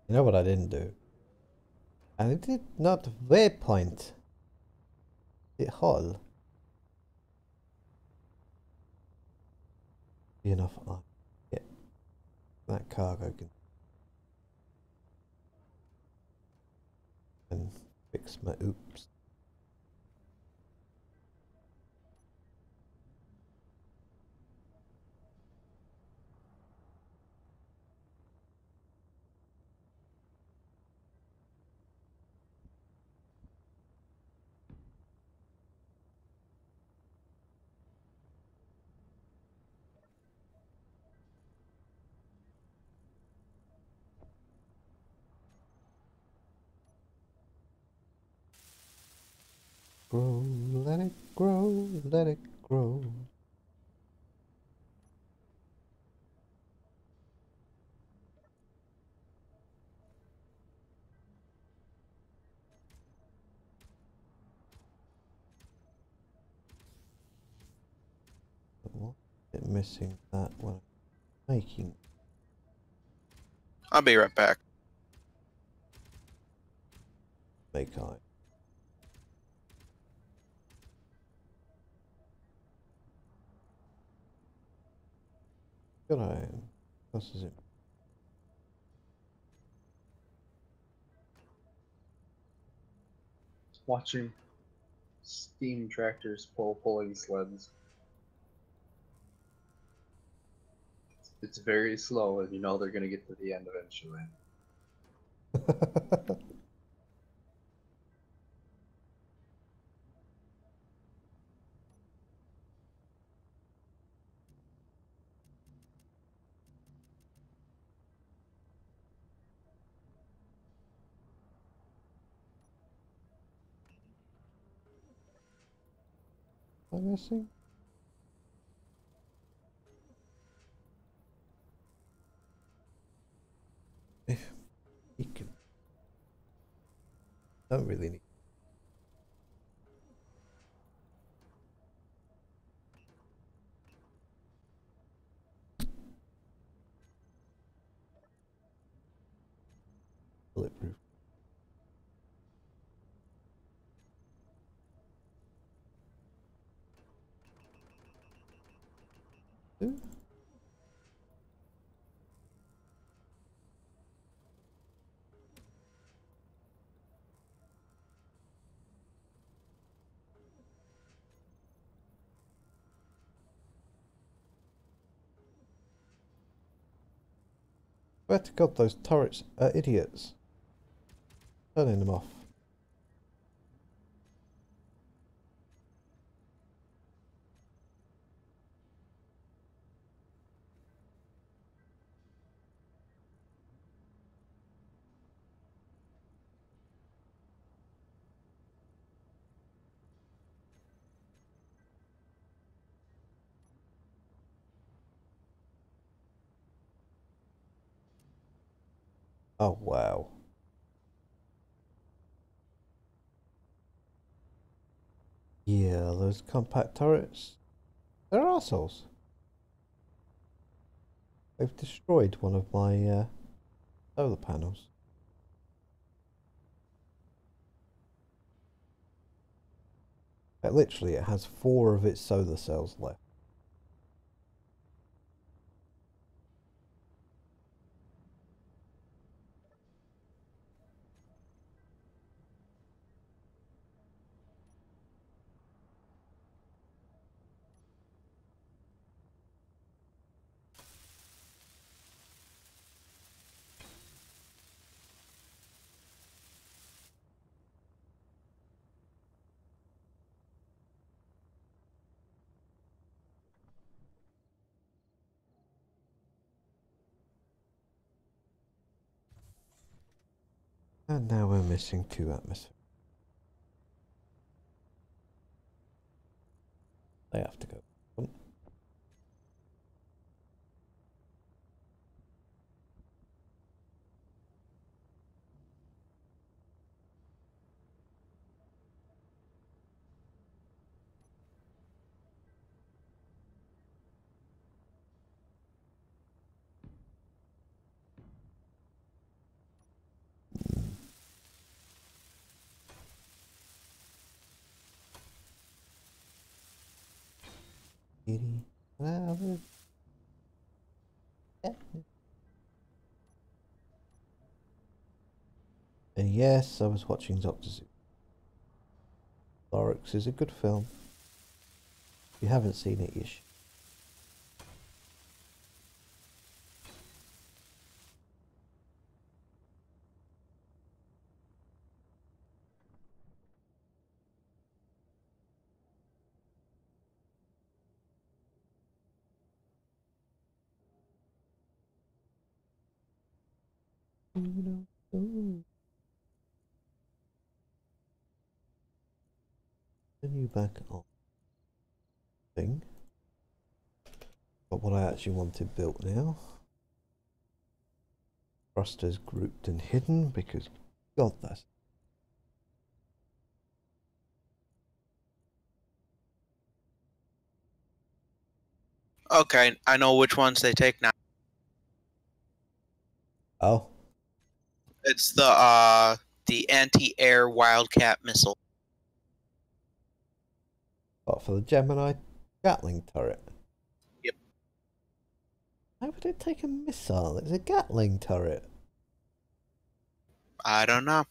You know what I didn't do? I did not waypoint the hull. Enough I get that cargo and fix my oops. Grow, let it grow, let it grow. What? It missing that one. Making I'll be right back. make I. Good I am. What is it? watching steam tractors pulling sleds. It's very slow, and you know they're gonna get to the end eventually. Am I missing? If you can, don't really need. Bulletproof. Ooh. Swear to God, those turrets are idiots. Turning them off. Oh, wow. Yeah, those compact turrets, they're arseholes. They've destroyed one of my solar panels. Like, literally, it has 4 of its solar cells left. And now we're missing 2 atmospheres. They have to go. And yes, I was watching Doctor Who. Lorix is a good film. If you haven't seen it, you should. Continue back on thing. But what I actually wanted built now. Thrusters grouped and hidden because God, that's Okay, I know which ones they take now. oh. It's the anti-air Wildcat missile. What, for the Gemini Gatling turret? Yep. Why would it take a missile? It's a Gatling turret. I don't know.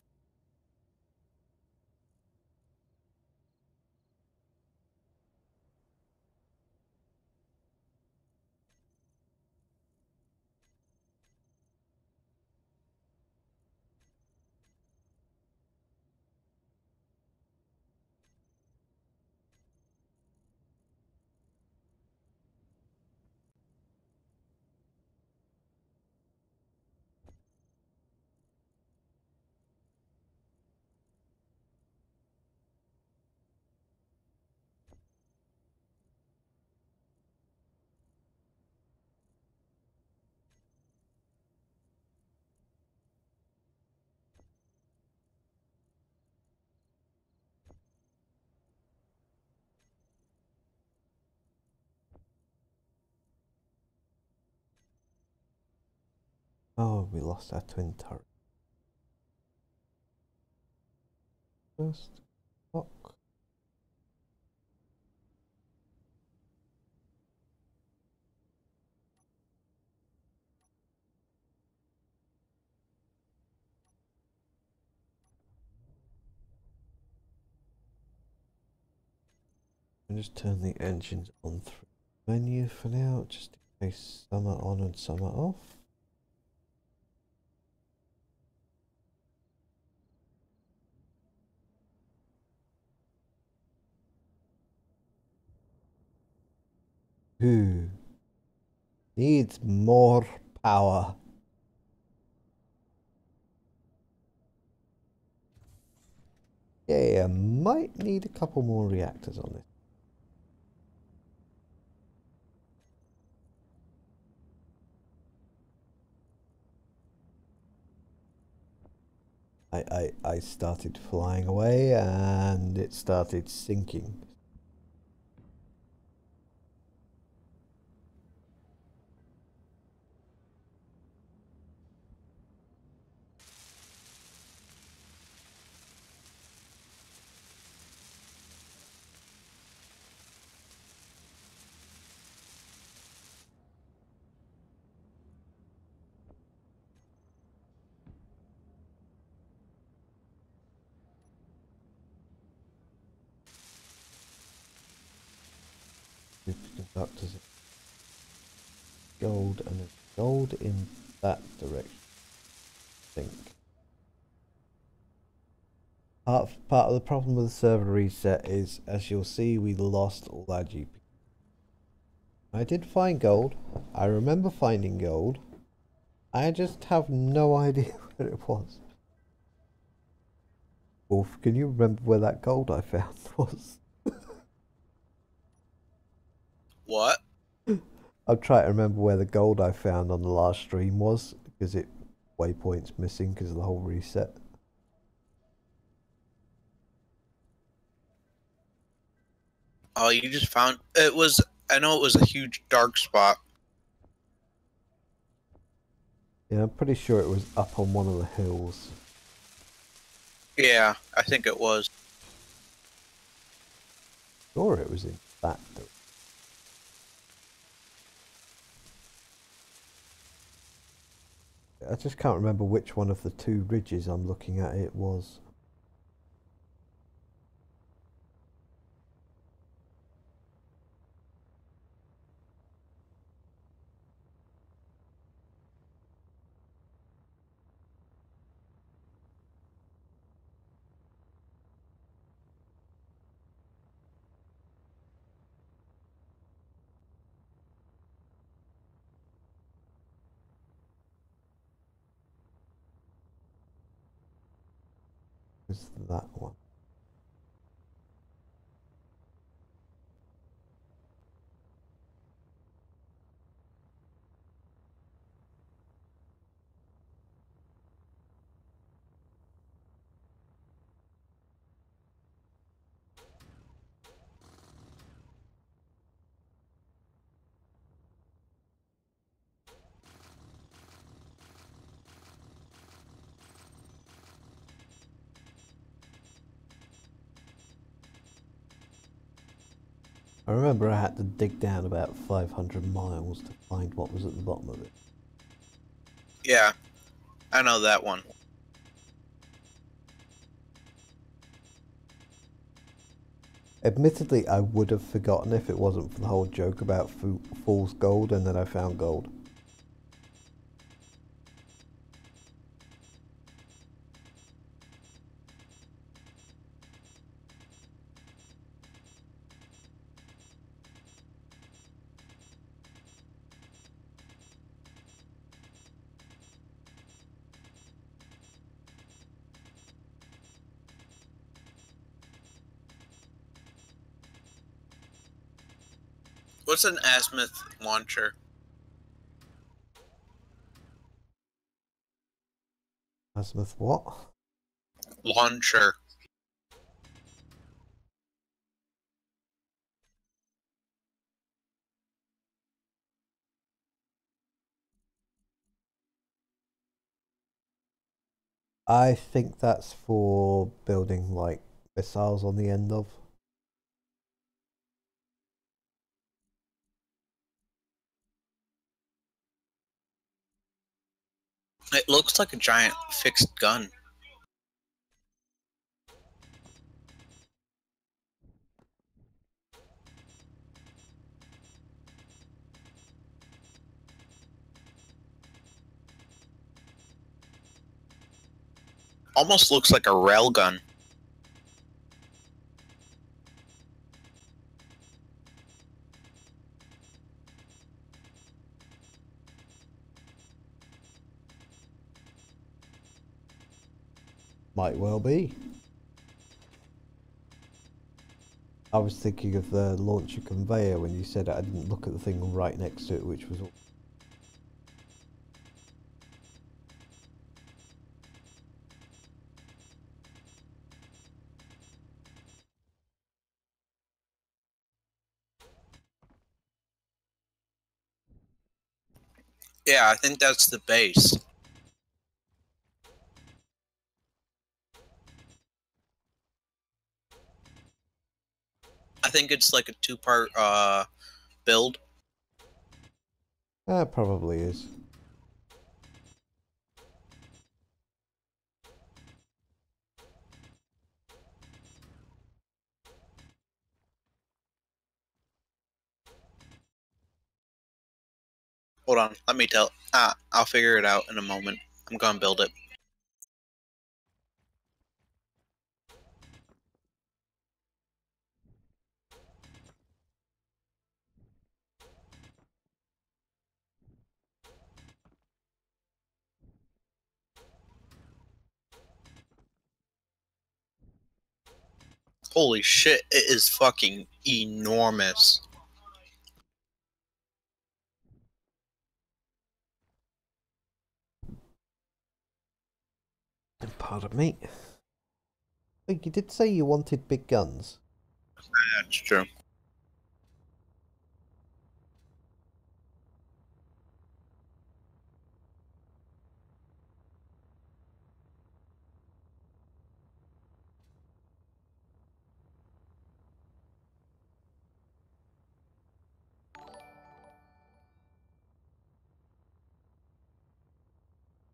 Oh, we lost our twin turret. First clock. I'll just turn the engines on through menu for now, just in case some are on and some are off. Who needs more power? Yeah, I might need a couple more reactors on this. I started flying away and it started sinking. Conductors gold and there's gold in that direction, I think. Part of the problem with the server reset is, as you'll see, we lost all our GP. I did find gold. I remember finding gold. I just have no idea where it was. Wolf, can you remember where that gold I found was? What? I'm trying to remember where the gold I found on the last stream was, because it waypoint's missing because of the whole reset. Oh, you just found it was. I know it was a huge dark spot. Yeah, I'm pretty sure it was up on one of the hills. Yeah, I think it was. Sure, it was in that direction. I just can't remember which one of the two ridges I'm looking at it was. It was that one. I remember I had to dig down about 500 miles to find what was at the bottom of it. Yeah, I know that one. Admittedly, I would have forgotten if it wasn't for the whole joke about fool's gold and then I found gold. What's an azimuth launcher? Azimuth what? Launcher. I think that's for building like missiles on the end of. It looks like a giant fixed gun. Almost looks like a rail gun. Might well be. I was thinking of the launcher conveyor when you said it. I didn't look at the thing right next to it, which was all. Yeah, I think that's the base. I think it's like a two-part build. That probably is. Hold on, let me tell. I'll figure it out in a moment. I'm gonna build it. Holy shit, it is fucking enormous. Pardon me. Oh, you did say you wanted big guns. That's true.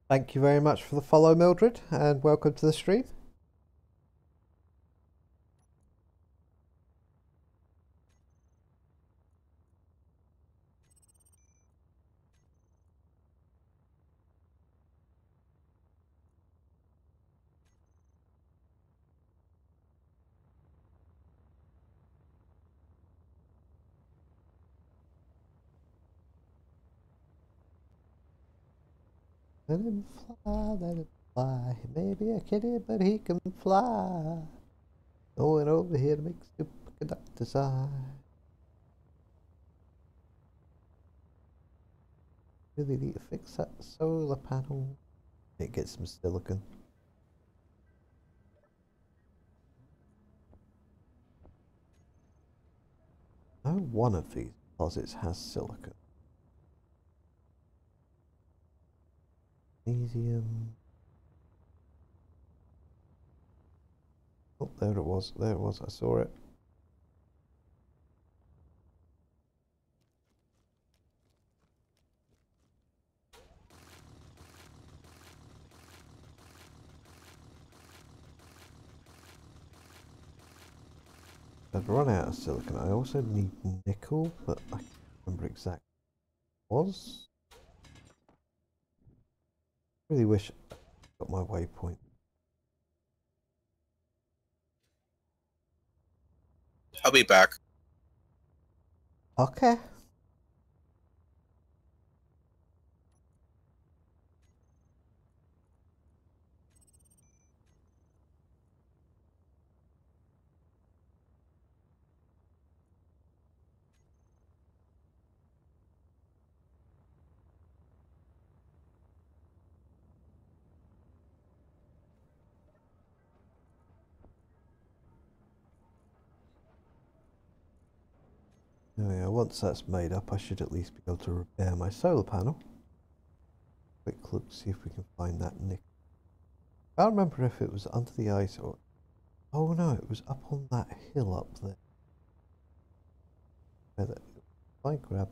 Thank you very much for the follow, Mildred, and welcome to the stream. Let him fly, let him fly. He may be a kitty, but he can fly. Going over here to make superconductors eye. Really need to fix that solar panel. It gets some silicon. No one of these closets has silicon. Magnesium. Oh, there it was. There it was. I saw it. I've run out of silicon. I also need nickel, but I can't remember exactly what it was. Really wish I got my waypoint. I'll be back. Okay. Oh yeah, once that's made up, I should at least be able to repair my solar panel. Quick look, see if we can find that nickel. I can't remember if it was under the ice or... Oh no, it was up on that hill up there. If I grab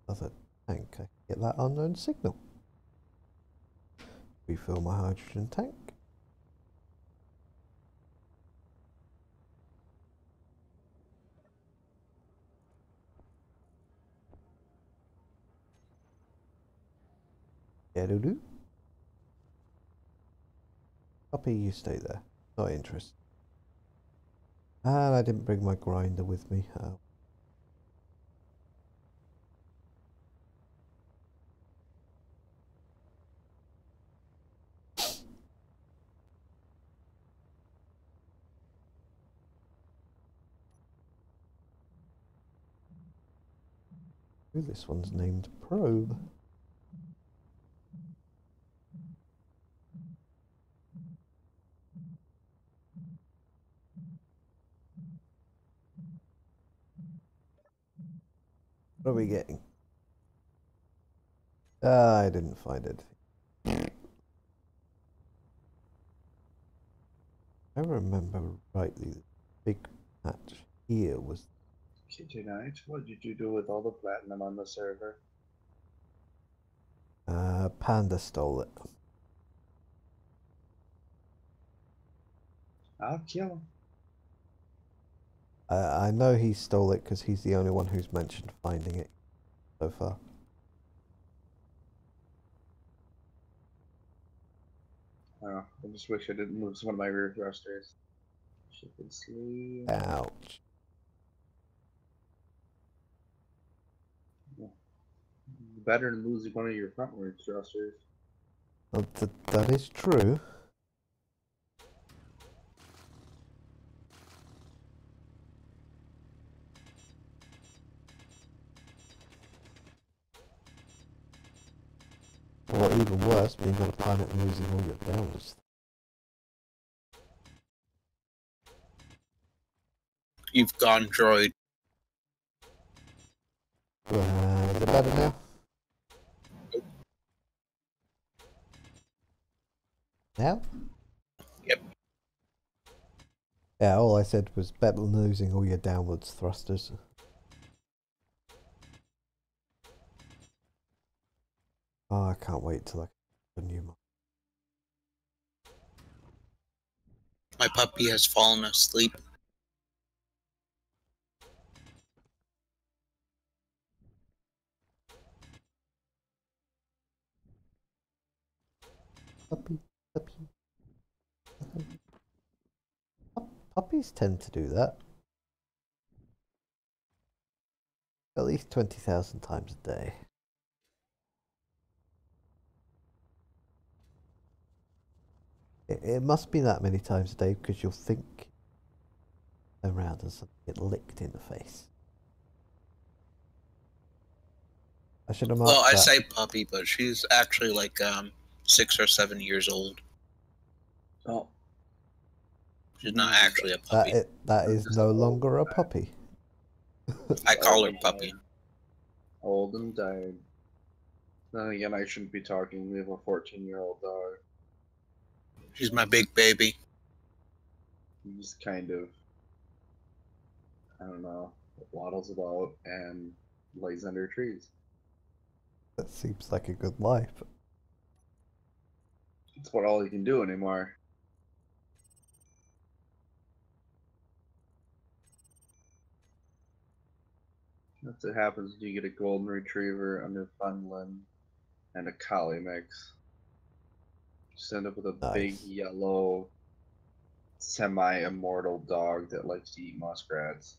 another tank, I can get that unknown signal. Refill my hydrogen tank. Yeah-do-do. Puppy, you stay there. Not interested. And I didn't bring my grinder with me. Oh. Ooh, this one's named Probe. What are we getting? I didn't find it. I remember rightly, the big patch here was. Kitty Knight, what did you do with all the platinum on the server? Panda stole it. I'll kill him. I know he stole it because he's the only one who's mentioned finding it so far. Oh, I just wish I didn't lose one of my rear thrusters. Ship and sleeve. Ouch. Better than losing one of your front rear thrusters. Well, that is true. Or even worse, being on a planet and losing all your downwards. You've gone droid. Is it better now? Now? Yep. Yeah, all I said was better than losing all your downwards thrusters. Oh, I can't wait till I get a new one. My puppy has fallen asleep. Puppy. Puppies tend to do that. At least 20,000 times a day. It must be that many times a day because you'll think around and suddenly get licked in the face. I should have marked Well, I that. say puppy, but she's actually like 6 or 7 years old. Oh. She's not actually a puppy. That is no longer a puppy. I call her puppy. Old and died. Then again, I shouldn't be talking. We have a 14-year-old dog. She's my big baby. He's kind of, I don't know, waddles about and lays under trees. That seems like a good life. It's what all he can do anymore. That's what happens when you get a golden retriever, a Newfoundland, and a collie mix. Just end up with a big Nice. yellow, semi-immortal dog that likes to eat muskrats.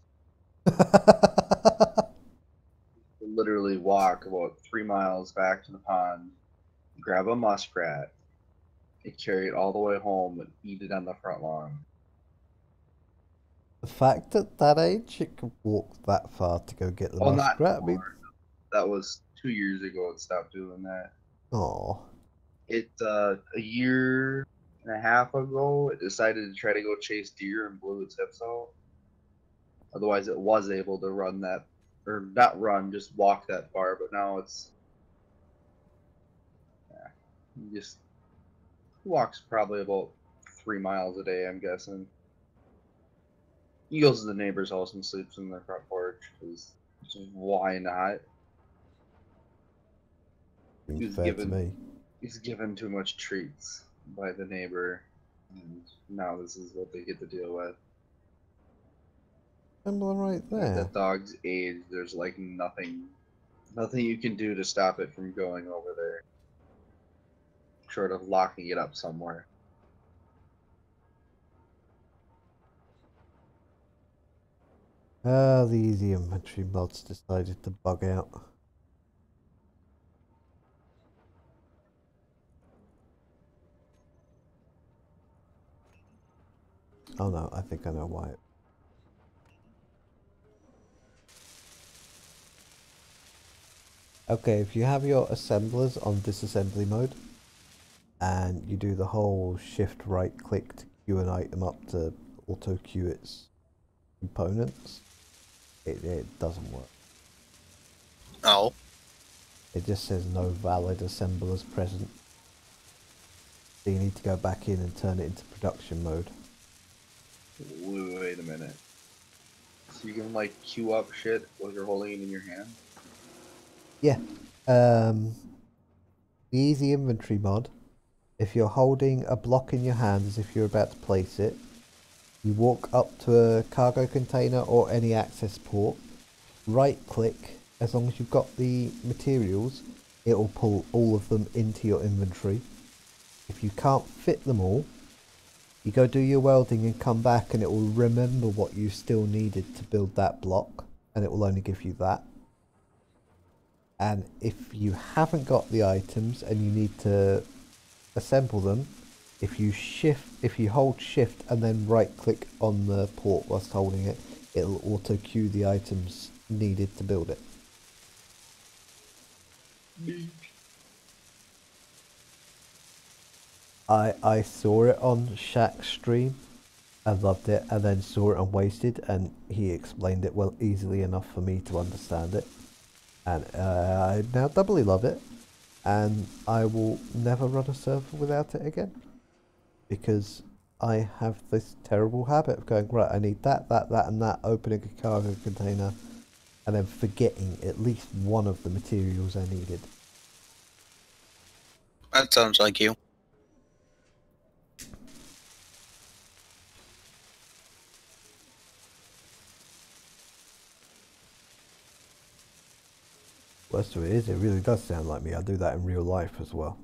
Literally walk about 3 miles back to the pond, grab a muskrat, and carry it all the way home and eat it on the front lawn. The fact at that age it could walk that far to go get the Oh, not muskrat, I mean, anymore. That was 2 years ago it stopped doing that. aw. It, a year and a half ago, it decided to try to go chase deer and blew its hips out. Otherwise, it was able to run that, or not run, just walk that far, but now it's, yeah, he just walks probably about 3 miles a day, I'm guessing. He goes to the neighbor's house and sleeps in their front porch, because why not? Seems fair to me. He's given too much treats by the neighbor, and now this is what they get to deal with. Emblem right At there. that dog's age, there's like nothing you can do to stop it from going over there, short of locking it up somewhere. Ah, the easy inventory mods decided to bug out. Oh no, I think I know why. Okay, if you have your assemblers on disassembly mode, and you do the whole shift right click to queue an item up to auto queue its components, it doesn't work. Oh. It just says no valid assemblers present. So you need to go back in and turn it into production mode. Wait a minute. So you can like queue up shit while you're holding it in your hand? Yeah. The easy inventory mod. If you're holding a block in your hand as if you're about to place it, you walk up to a cargo container or any access port, right click, as long as you've got the materials, it will pull all of them into your inventory. If you can't fit them all, you go do your welding and come back and it will remember what you still needed to build that block, and it will only give you that. And if you haven't got the items and you need to assemble them, if you hold shift and then right click on the port whilst holding it, it'll auto queue the items needed to build it. I saw it on Shaq's stream and loved it, and then saw it on Wasted, and he explained it well easily enough for me to understand it, and I now doubly love it, and I will never run a server without it again, because I have this terrible habit of going, right, I need that, and that, opening a cargo container, and then forgetting at least one of the materials I needed. That sounds like you. Worst of it is, it really does sound like me. I do that in real life as well.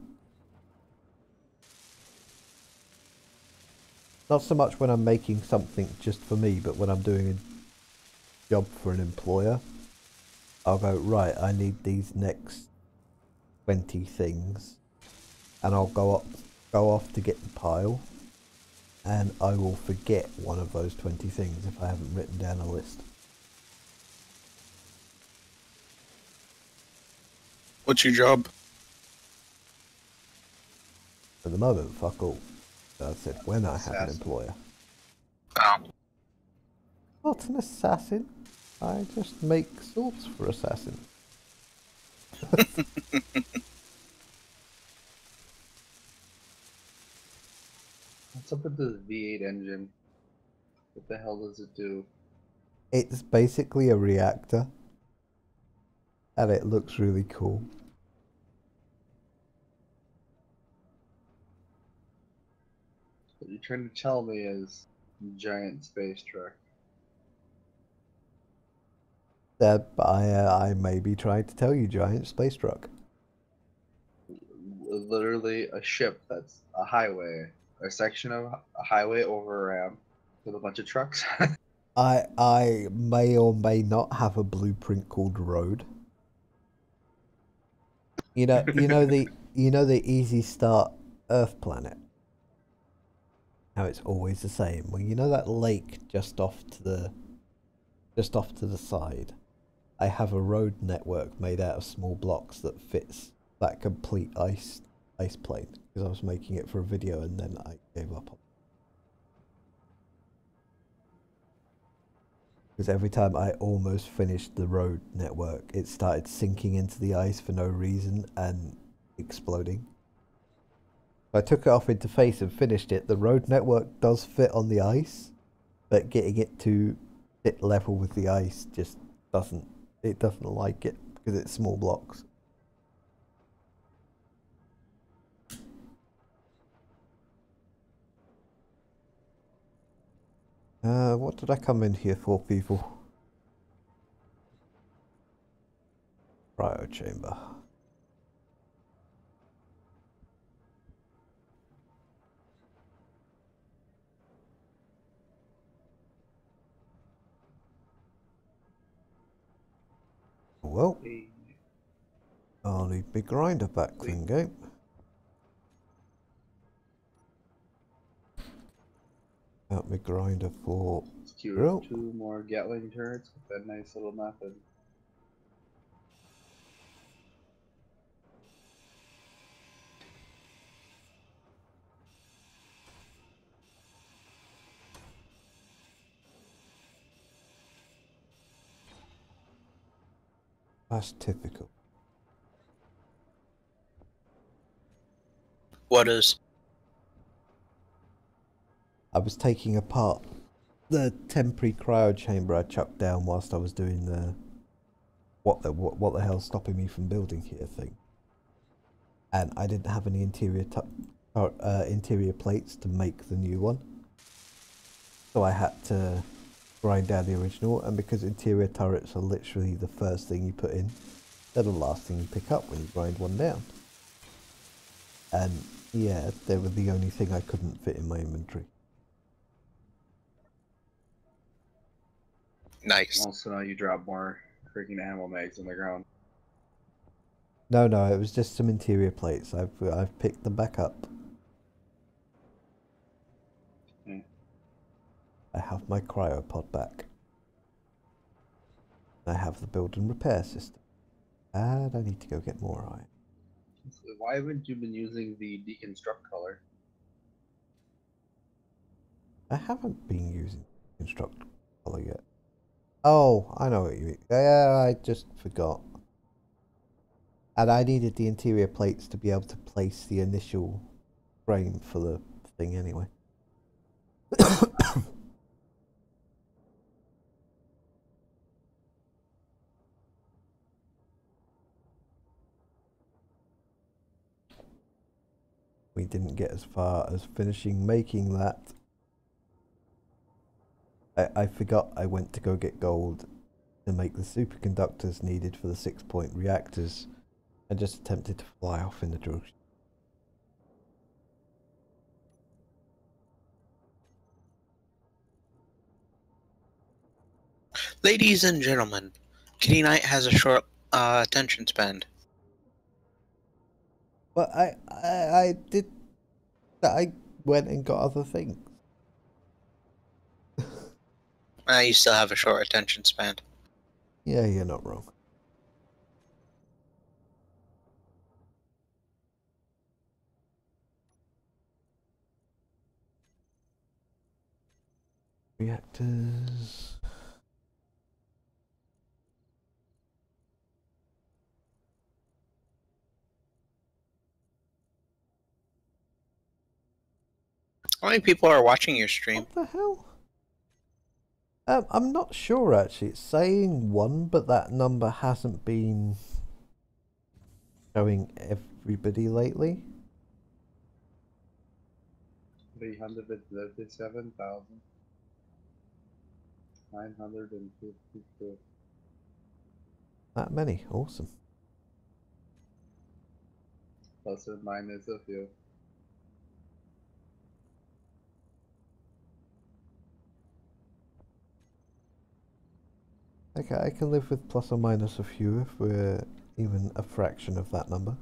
Not so much when I'm making something just for me, but when I'm doing a job for an employer, I'll go, right, I need these next 20 things, and I'll go off to get the pile, and I will forget one of those 20 things if I haven't written down a list. What's your job? At the moment, fuck all. I said when I have an employer. Oh. Not an assassin. I just make swords for assassins. What's up with this V8 engine? What the hell does it do? It's basically a reactor, and it looks really cool. What you're trying to tell me is giant space truck. That I may be trying to tell you, giant space truck. Literally a ship that's a highway, a section of a highway over a ramp with a bunch of trucks. I may or may not have a blueprint called road. You know the easy start Earth planet. How it's always the same. Well, you know that lake just off to the side. I have a road network made out of small blocks that fits that complete ice plane, because I was making it for a video and then I gave up. Because every time I almost finished the road network, it started sinking into the ice for no reason and exploding. I took it off interface and finished it. The road network does fit on the ice, but getting it to fit level with the ice just doesn't like it because it's small blocks. What did I come in here for, people? Cryo chamber. Well, I'll need my grinder back then, game. Got my grinder for drill. 2 more Gatling turrets with that nice little method. That's typical. What is? I was taking apart the temporary cryo chamber I chucked down whilst I was doing the what the hell's stopping me from building here thing, and I didn't have any interior plates to make the new one, so I had to grind down the original. And because interior turrets are literally the first thing you put in, they're the last thing you pick up when you grind one down. And yeah, they were the only thing I couldn't fit in my inventory. Nice. Also, now you drop more freaking ammo mags on the ground. No, it was just some interior plates. I've picked them back up. I have my cryopod back. I have the build and repair system. And I need to go get more iron. So why haven't you been using the deconstruct color? I haven't been using construct color yet. Oh, I know what you mean. Yeah, I just forgot. And I needed the interior plates to be able to place the initial frame for the thing anyway. We didn't get as far as finishing making that. I forgot I went to go get gold to make the superconductors needed for the 6-point reactors, and just attempted to fly off in the direction. Ladies and gentlemen, Kitty Knight has a short attention span. But I did that. I went and got other things. You still have a short attention span. Yeah, you're not wrong. Reactors. How many people are watching your stream? What the hell? I'm not sure actually. It's saying 1, but that number hasn't been showing everybody lately. 337,952. That many. Awesome. Plus or minus a few. Okay, I can live with plus or minus a few if we're even a fraction of that number.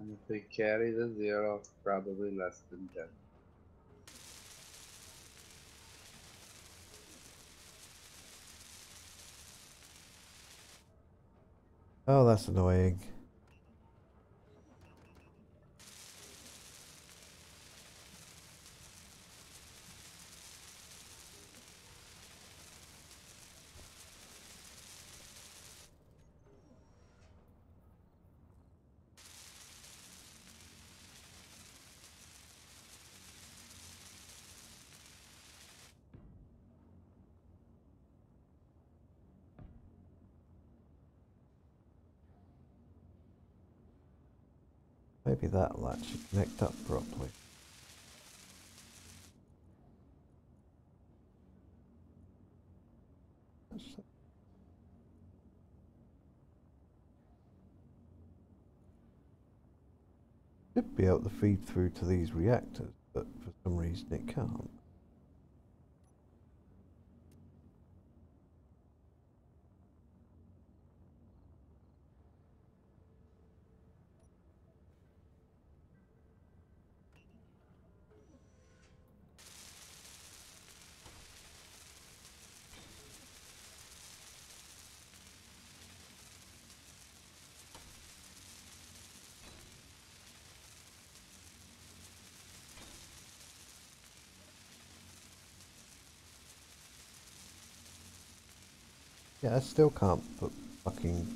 And if they carry the 0, probably less than 10. Oh, that's annoying. Maybe that latch should connect up properly. Should be able to feed through to these reactors, but for some reason it can't. Yeah, I still can't put fucking...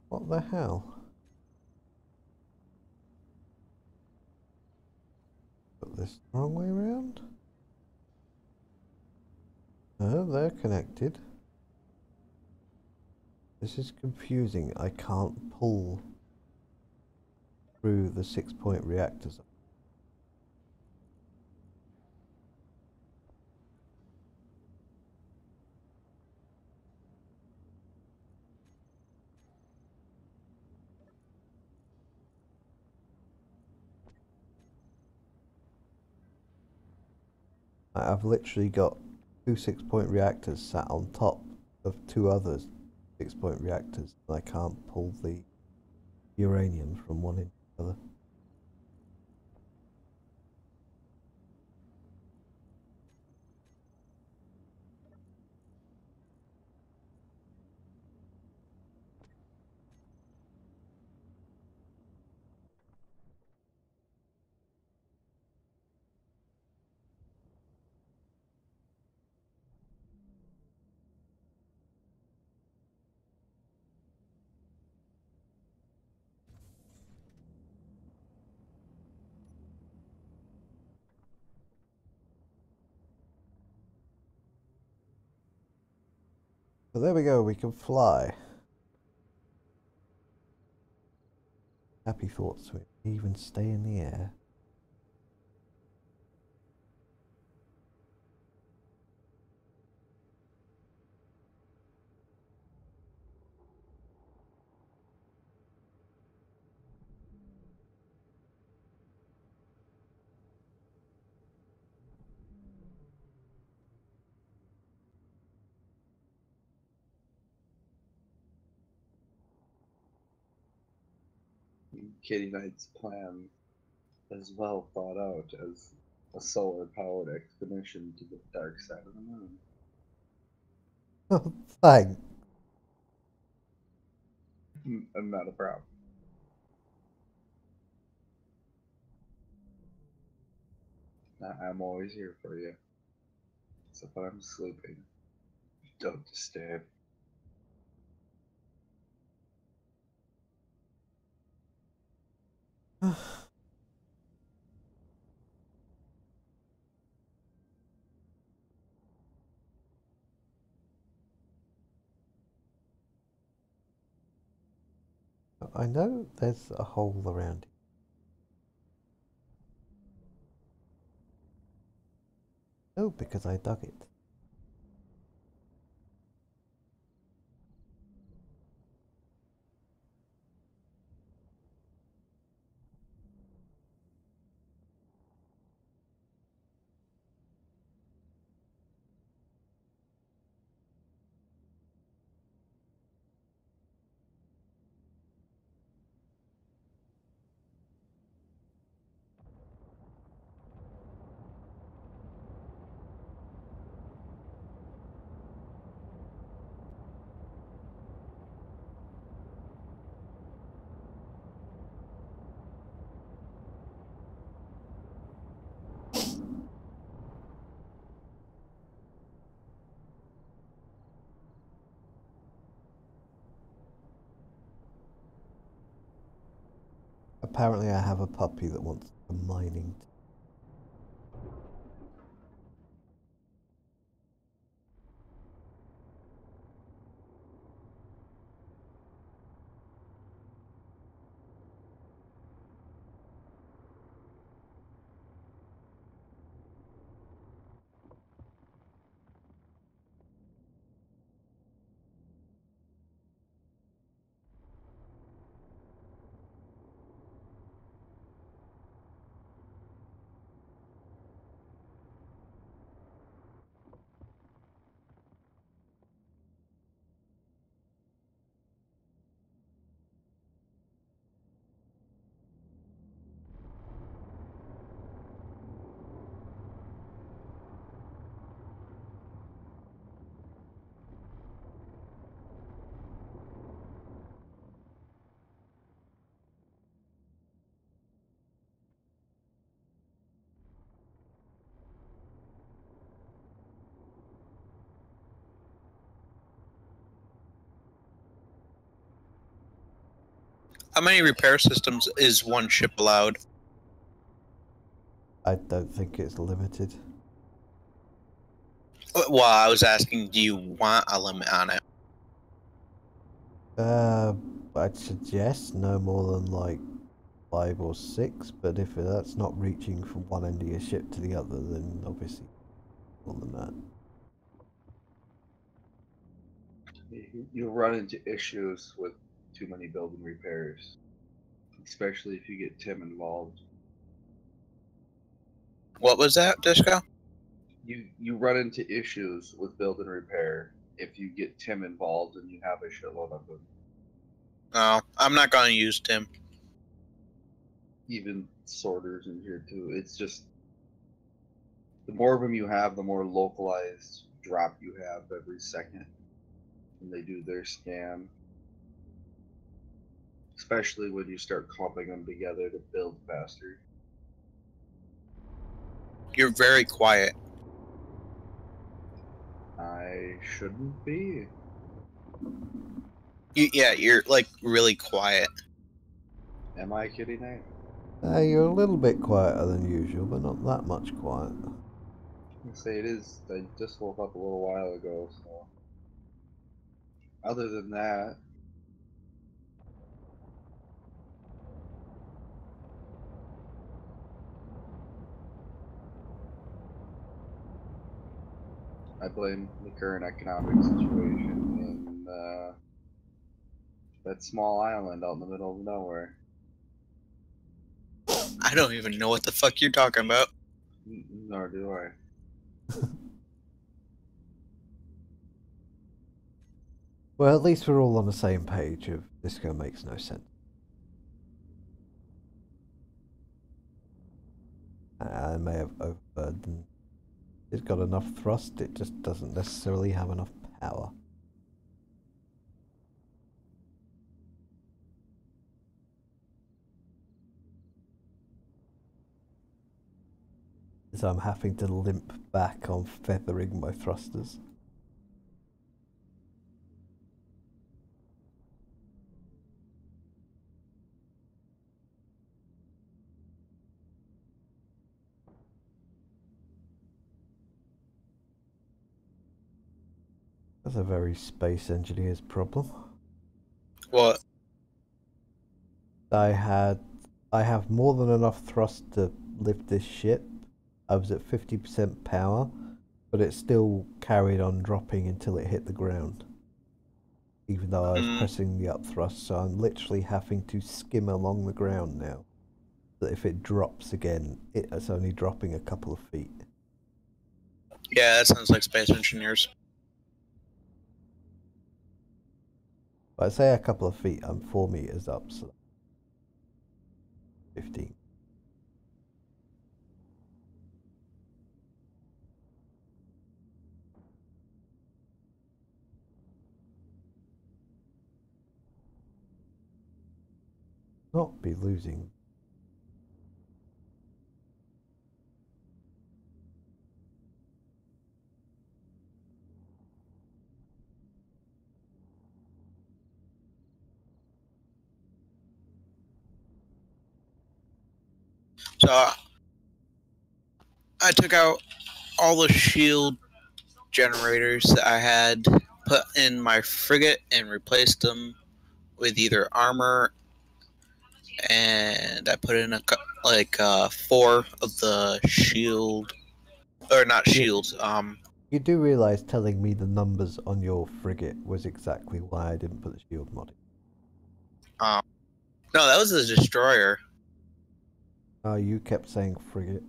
What the hell? Put this the wrong way around? Oh, they're connected. This is confusing. I can't pull through the 6-point reactors. I've literally got 2 6-point reactors sat on top of 2 other 6-point reactors, and I can't pull the uranium from one into the other. But there we go, we can fly. Happy thoughts, we even stay in the air. Kitty Knight's plan is well thought out as a solar-powered expedition to the dark side of the moon. Oh, thanks. Not a problem. I'm always here for you. Except when I'm sleeping. Don't disturb. I know there's a hole around it. Oh, because I dug it. Apparently I have a puppy that wants a mining. How many repair systems is one ship allowed? I don't think it's limited. Well, I was asking, do you want a limit on it? I'd suggest no more than like 5 or 6, but if that's not reaching from one end of your ship to the other, then obviously more than that. You'll run into issues with too many building repairs, especially if you get Tim involved. What was that, Disco? You run into issues with build and repair if you get Tim involved and you have a shitload of them. No, I'm not going to use Tim. Even sorters in here too. It's just the more of them you have, the more localized drop you have every second when they do their scan. Especially when you start clumping them together to build faster. You're very quiet. I shouldn't be. Yeah, you're like really quiet. Am I kidding, Nate? You're a little bit quieter than usual, but not that much quiet. I say it is. I just woke up a little while ago, so. Other than that, I blame the current economic situation in that small island out in the middle of nowhere. I don't even know what the fuck you're talking about. Nor do I. Well, at least we're all on the same page of this makes no sense. I may have overburdened. It's got enough thrust, it just doesn't necessarily have enough power. So I'm having to limp back on feathering my thrusters. That's a very space engineer's problem. What? I have more than enough thrust to lift this ship. I was at 50% power, but it still carried on dropping until it hit the ground. Even though I was pressing the up thrust, so I'm literally having to skim along the ground now. That if it drops again, it's only dropping a couple of feet. Yeah, that sounds like space engineers. But I say a couple of feet, I'm 4 meters up, so 15. Not be losing. So I took out all the shield generators that I had put in my frigate and replaced them with either armor, and I put in like 4 of the shield, or not shields. You do realize telling me the numbers on your frigate was exactly why I didn't put the shield mod in. No, that was the destroyer. Oh, you kept saying frigate.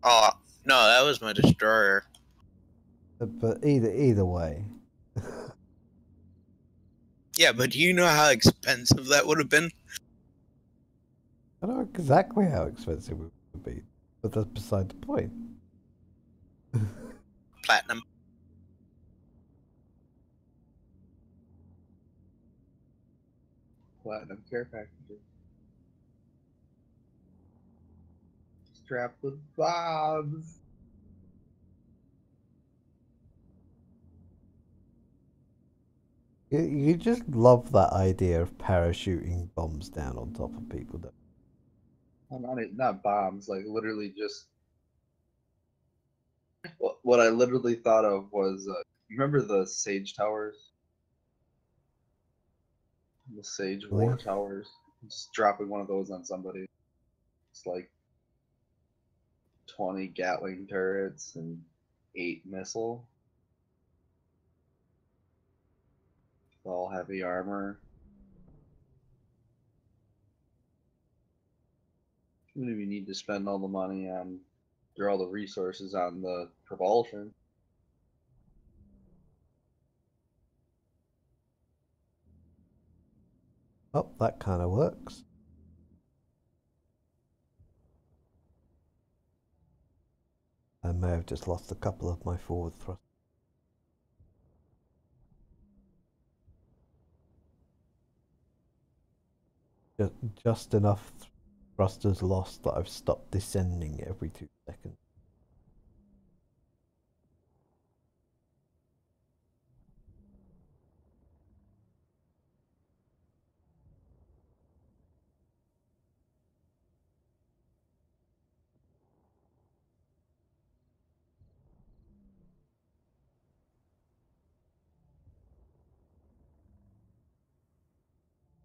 Oh no, that was my destroyer. But either way. Yeah, but do you know how expensive that would have been? I know exactly how expensive it would be, but that's beside the point. Platinum. Platinum care packages. Strapped with bombs. You just love that idea of parachuting bombs down on top of people. Not bombs, like literally just. What I literally thought of was, you remember the Sage Towers? The Sage War Really? Towers? Just dropping one of those on somebody. It's like 20 Gatling turrets and 8 missile. All heavy armor. Even if you need to spend all the money on, or all the resources on the propulsion. Oh, that kind of works. I may have just lost a couple of my forward thrust. Just enough thrusters lost that I've stopped descending every 2 seconds.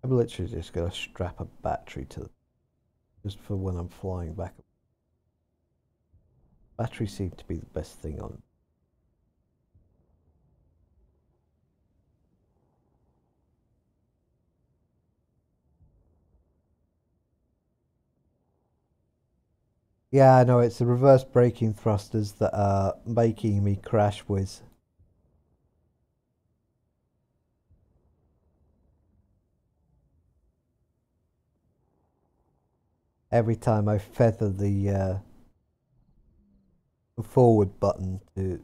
I'm literally just going to strap a battery to just for when I'm flying back. Batteries seem to be the best thing on. Yeah, I know, it's the reverse braking thrusters that are making me crash with. Every time I feather the forward button to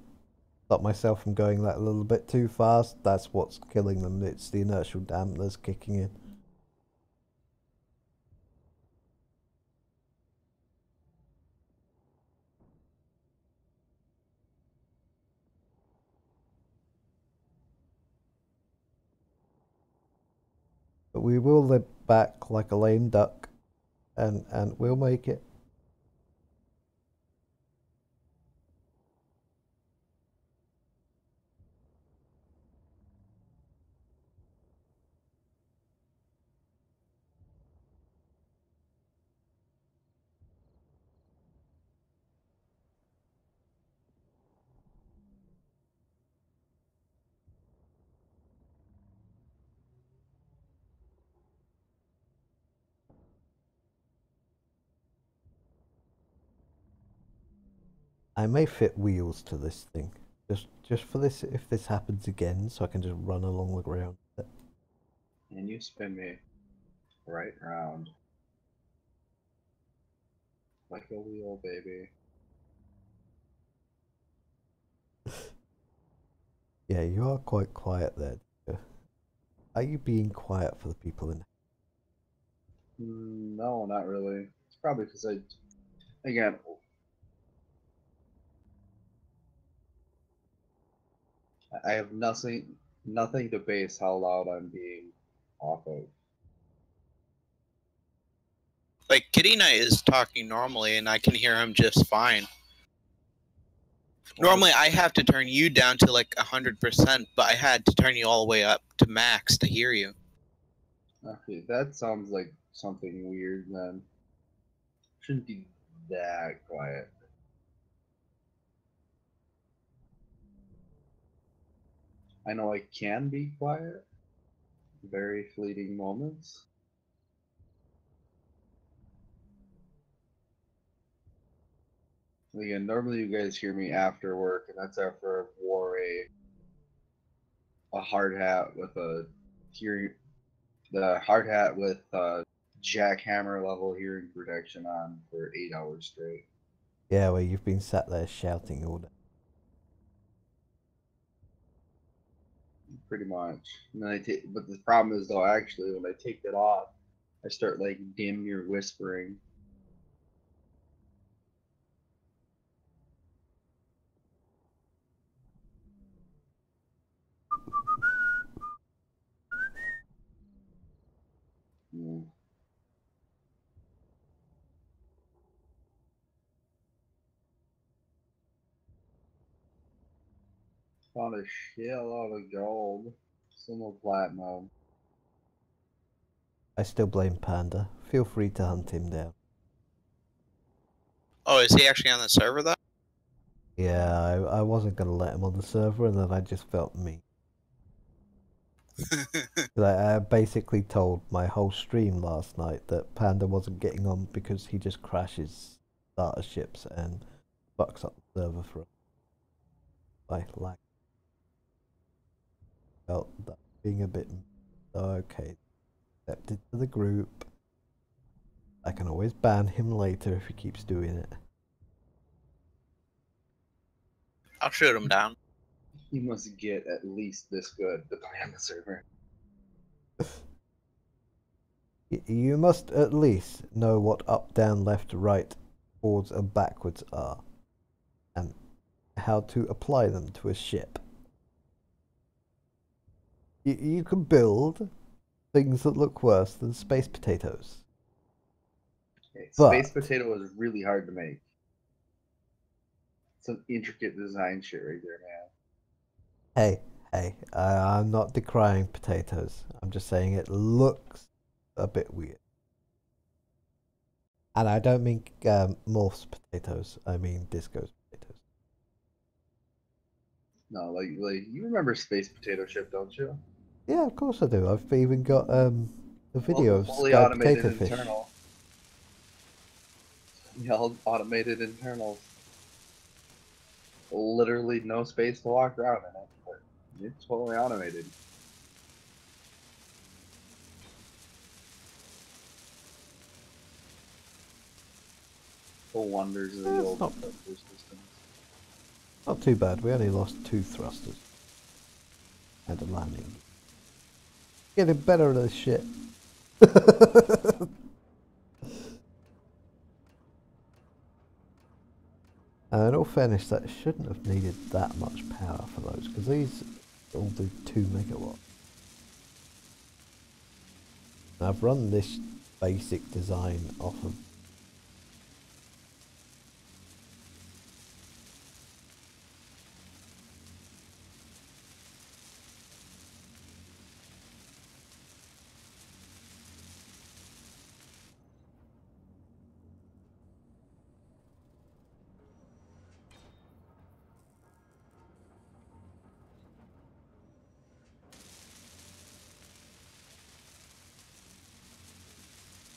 stop myself from going that little bit too fast, that's what's killing them. It's the inertial dampeners kicking in. But we will limp back like a lame duck, and we'll make it. I may fit wheels to this thing, just for this, if this happens again, so I can just run along the ground. And you spin me right round. Like a wheel, baby. Yeah, you are quite quiet there. Are you being quiet for the people in? No, not really. It's probably because again, I have nothing to base how loud I'm being off of. Like Kitty Knight is talking normally, and I can hear him just fine. Normally, I have to turn you down to like 100%, but I had to turn you all the way up to max to hear you. Okay, that sounds like something weird then. Shouldn't be that quiet. I know I can be quiet. Very fleeting moments. Again, normally you guys hear me after work, and that's after I've wore a hard hat with a hearing, the hard hat with jackhammer level hearing protection on for 8 hours straight. Yeah, well, you've been sat there shouting all day. Pretty much. And then but the problem is though, actually, when I take it off, I start like damn near whispering. Found a shitload of gold. Still no platinum. I still blame Panda. Feel free to hunt him down. Oh, is he actually on the server though? Yeah, I wasn't gonna let him on the server, and then I just felt mean. I basically told my whole stream last night that Panda wasn't getting on because he just crashes starter ships and fucks up the server for us by lag. Felt that being a bit okay. Accepted to the group. I can always ban him later if he keeps doing it. I'll shoot him down. He must get at least this good to play on the server. You must at least know what up, down, left, right, forwards and backwards are, and how to apply them to a ship. You can build things that look worse than space potatoes. Okay, But- Space Potato is really hard to make. Some intricate design shit right there, man. Hey, I'm not decrying potatoes. I'm just saying it looks a bit weird. And I don't mean Morph's potatoes, I mean Disco's potatoes. No, like you remember Space Potato Ship, don't you? Yeah, of course I do. I've even got a video of Fully Sky automated Potato Fish. internal. Yeah, all automated internals. Literally no space to walk around in it, but it's totally automated. The wonders of the That's old not- thruster systems. Not too bad. We only lost 2 thrusters. And a landing. Getting better at this shit. In all fairness, that shouldn't have needed that much power for those, because these all do 2 megawatts. And I've run this basic design off of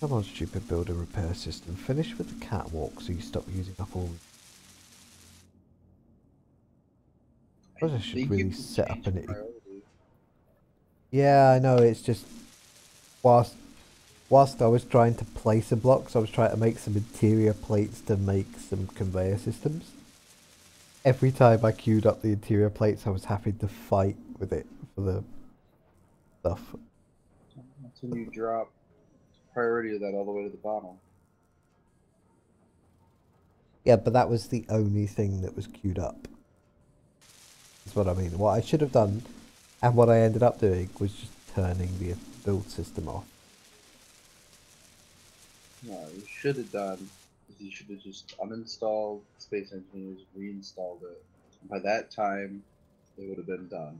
Come on, stupid builder repair system. Finish with the catwalk so you stop using up all. I suppose I should think really you can set up change an. priority. Yeah, I know. It's just whilst I was trying to place a block, so I was trying to make some interior plates to make some conveyor systems. Every time I queued up the interior plates, I was having to fight with it for the stuff. That's when you drop priority of that all the way to the bottom. Yeah, but that was the only thing that was queued up. That's what I mean. What I should have done, and what I ended up doing, was just turning the build system off. No, you should have done is you should have just uninstalled Space Engineers, reinstalled it. By that time, it would have been done.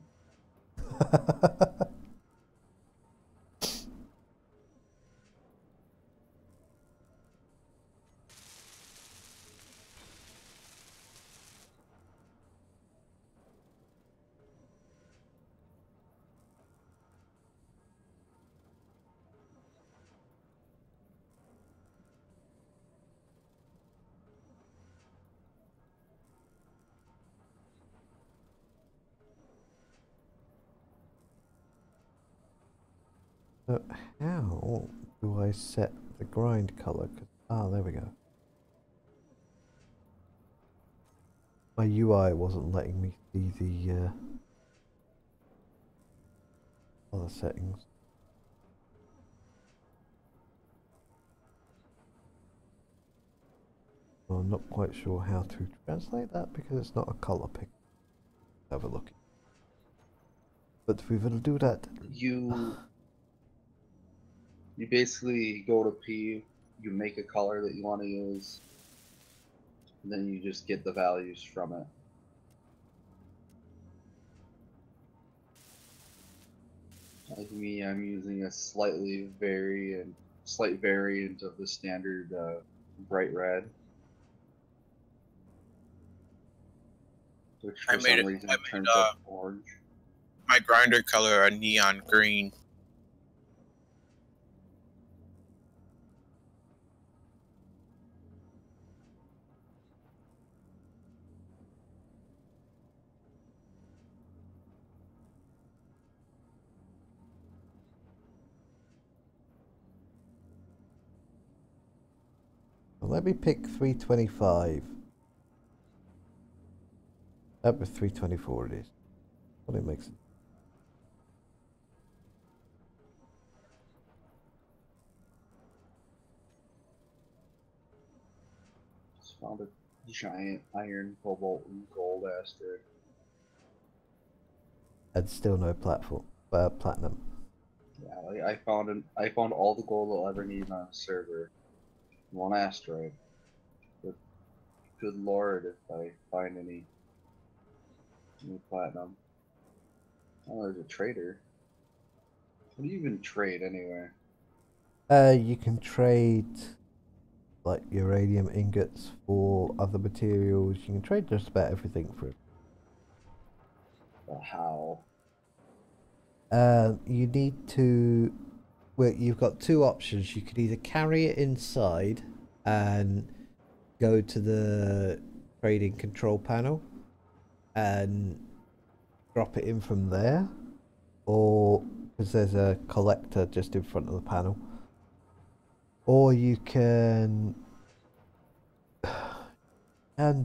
So how do I set the grind color? Ah, there we go. My UI wasn't letting me see the other settings. Well, I'm not quite sure how to translate that because it's not a color pick. Have a look. But we will do that. You basically go to P, you make a color that you want to use, and then you just get the values from it. Like me, I'm using a slight variant of the standard bright red, which I for made some it. reason I made turns up orange. my grinder color a neon green. Well, let me pick 325. That was 324 it is. What it makes it. Just found a giant iron, cobalt, and gold asteroid. And still no platform. Platinum. Yeah, like I found all the gold I'll ever need on a server. One asteroid. But good lord, if I find any platinum. Oh, there's a trader. What do you even trade anyway? You can trade like uranium ingots for other materials. You can trade just about everything for it. How? You need to. Well, you've got two options. You could either carry it inside and go to the trading control panel and drop it in from there, or because there's a collector just in front of the panel, or you can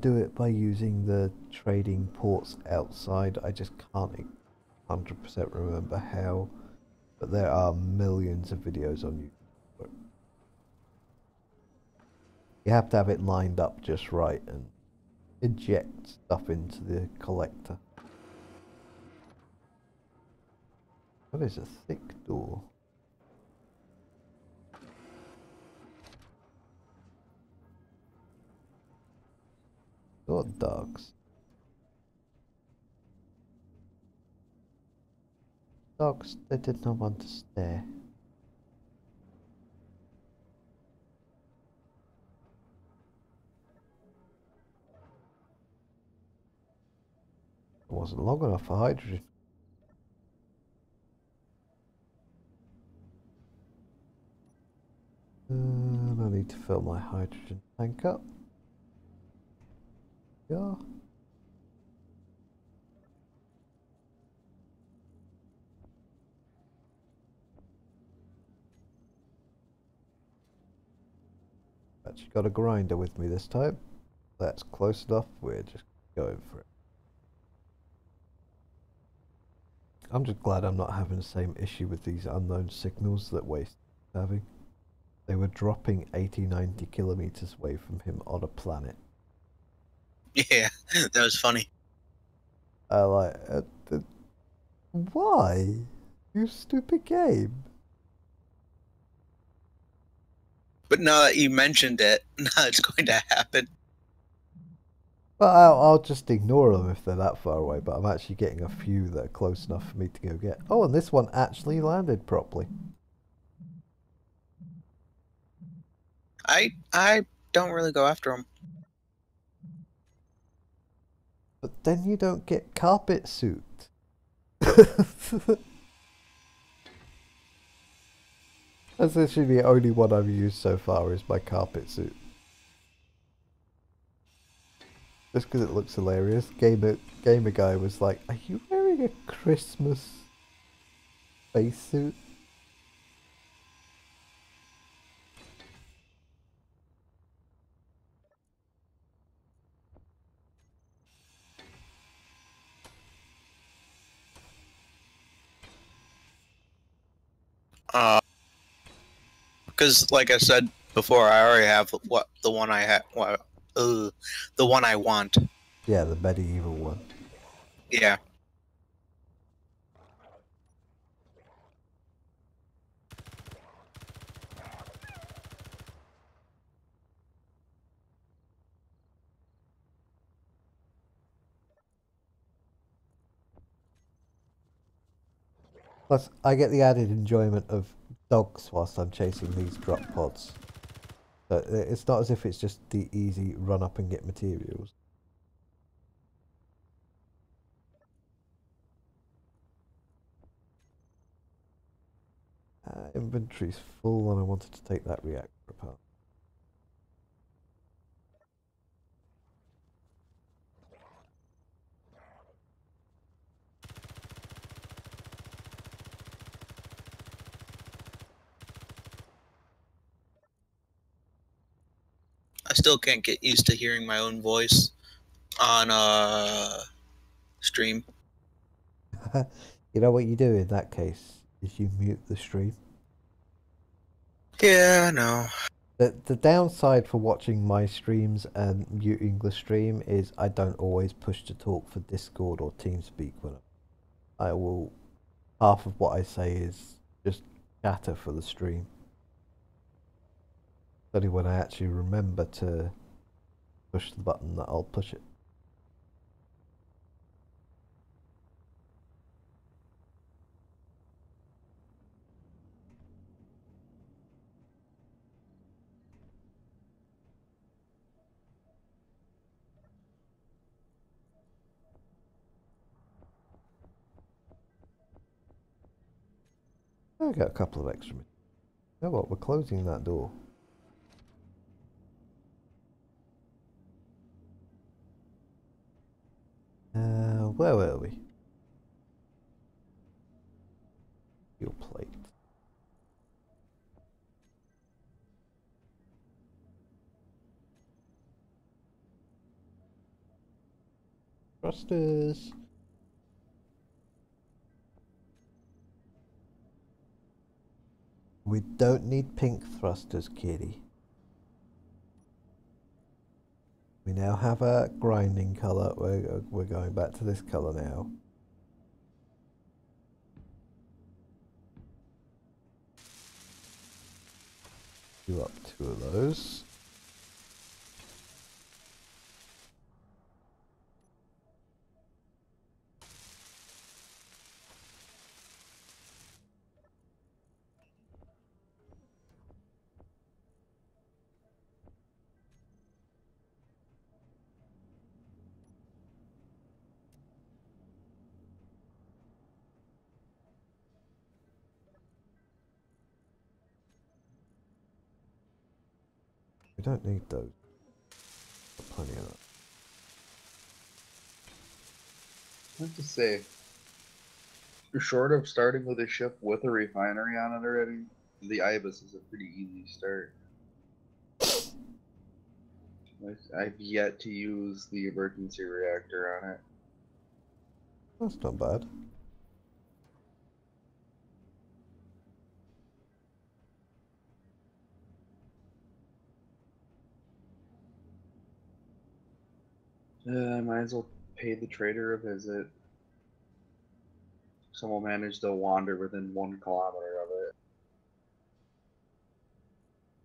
do it by using the trading ports outside. I just can't 100% remember how, but there are millions of videos on YouTube. You have to have it lined up just right and inject stuff into the collector. What is a thick door? What dogs? Dogs, they did not want to stay. It wasn't long enough for hydrogen. I need to fill my hydrogen tank up. Yeah. Actually got a grinder with me this time. That's close enough. We're just going for it. I'm just glad I'm not having the same issue with these unknown signals that Waste is having. They were dropping 80-90 kilometers away from him on a planet. Yeah, that was funny. Why? You stupid game. But now that you mentioned it, now it's going to happen. But I'll just ignore them if they're that far away, but I'm actually getting a few that are close enough for me to go get. Oh, and this one actually landed properly. I don't really go after them. But then you don't get carpet suit. That's literally the only one I've used so far is my carpet suit. Just because it looks hilarious. Gamer guy was like, "Are you wearing a Christmas spacesuit?" Because like I said before, I already have the one I have. The one I want. Yeah, the medieval one. Yeah. Plus, I get the added enjoyment of dogs whilst I'm chasing these drop pods. So it's not as if it's just the easy run up and get materials. Inventory's full and I wanted to take that reactor apart. I still can't get used to hearing my own voice on stream. You know what you do in that case is you mute the stream. Yeah, I know. The downside for watching my streams and muting the stream is I don't always push to talk for Discord or TeamSpeak when I will. Half of what I say is just chatter for the stream. Only when I actually remember to push the button that I'll push it. I got a couple of extra. You know what? We're closing that door. Where were we? Your plate. Thrusters. We don't need pink thrusters, kitty. We now have a grinding colour. We're going back to this colour now. Do up 2 of those. We don't need those. Plenty of that. I have to say, short of starting with a ship with a refinery on it already, the Ibis is a pretty easy start. I've yet to use the emergency reactor on it. That's not bad. I might as well pay the trader a visit. Someone managed to wander within 1 kilometer of it.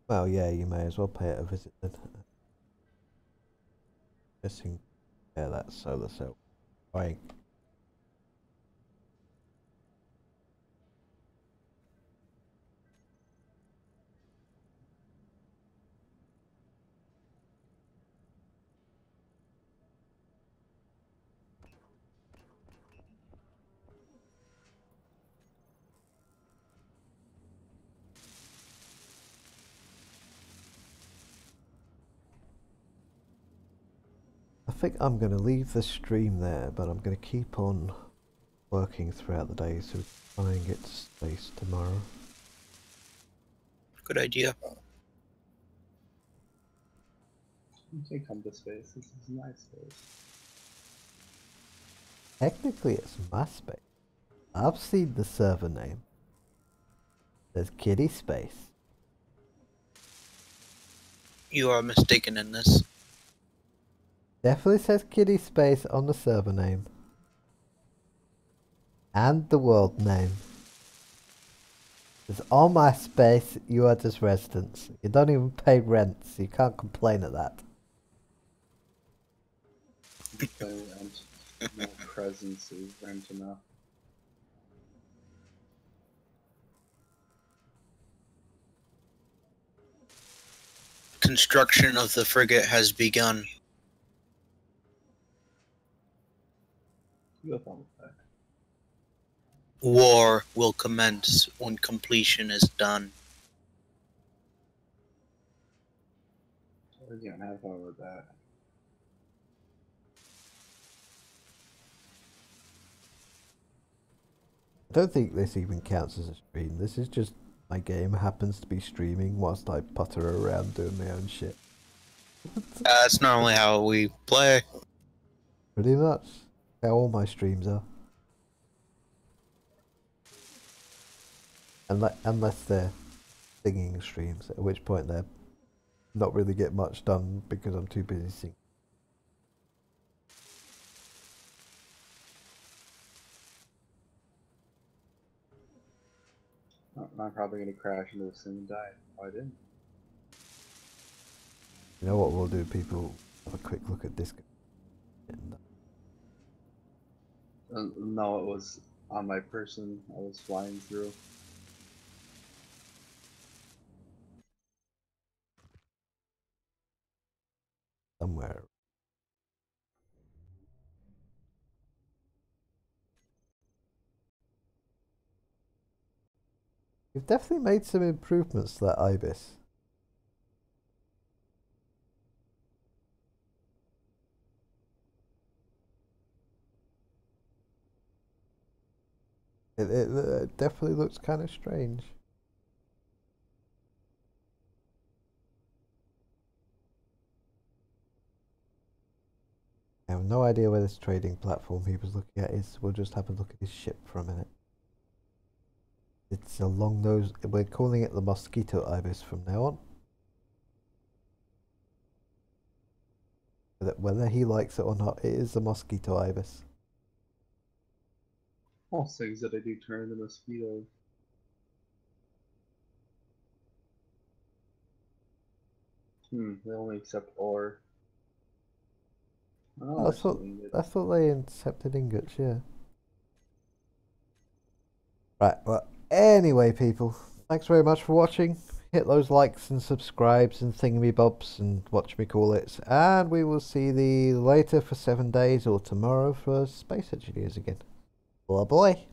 Well, yeah, you may as well pay it a visit then. Guessing, yeah, that's solar cell. Right. I think I'm going to leave the stream there, but I'm going to keep on working throughout the day so we can try and get to space tomorrow. Good idea. You can come to space. This is my space. Technically, it's my space. I've seen the server name. There's Kitty Space. You are mistaken in this. Definitely says Kitty Space on the server name. And the world name. It's on my space, you are just residents. You don't even pay rent, so you can't complain at that. No presence is rent enough. construction of the frigate has begun. You have fun with that. War will commence when completion is done. We're gonna have fun with that. I don't think this even counts as a stream. This is just my game happens to be streaming whilst I putter around doing my own shit. That's normally how we play. Pretty much. How all my streams are. Unless they're singing streams, at which point they're not really get much done because I'm too busy singing. I'm probably gonna crash into this thing and die. Oh, I didn't. You know what we'll do, people? Have a quick look at Discord. No, it was on my person. I was flying through. Somewhere. You've definitely made some improvements to that ibis. It definitely looks kind of strange. I have no idea where this trading platform he was looking at is. We'll just have a look at his ship for a minute. It's a long nose. We're calling it the mosquito ibis from now on. Whether he likes it or not, it is the mosquito ibis. Most things that I do turn into mosquitoes. They only accept ore. Oh, I thought they accepted ingots, yeah. Right, well, anyway, people, thanks very much for watching. Hit those likes and subscribes and thingamybobs and whatchamacallits, and we will see thee later for 7 days or tomorrow for Space Engineers again. Bye bye.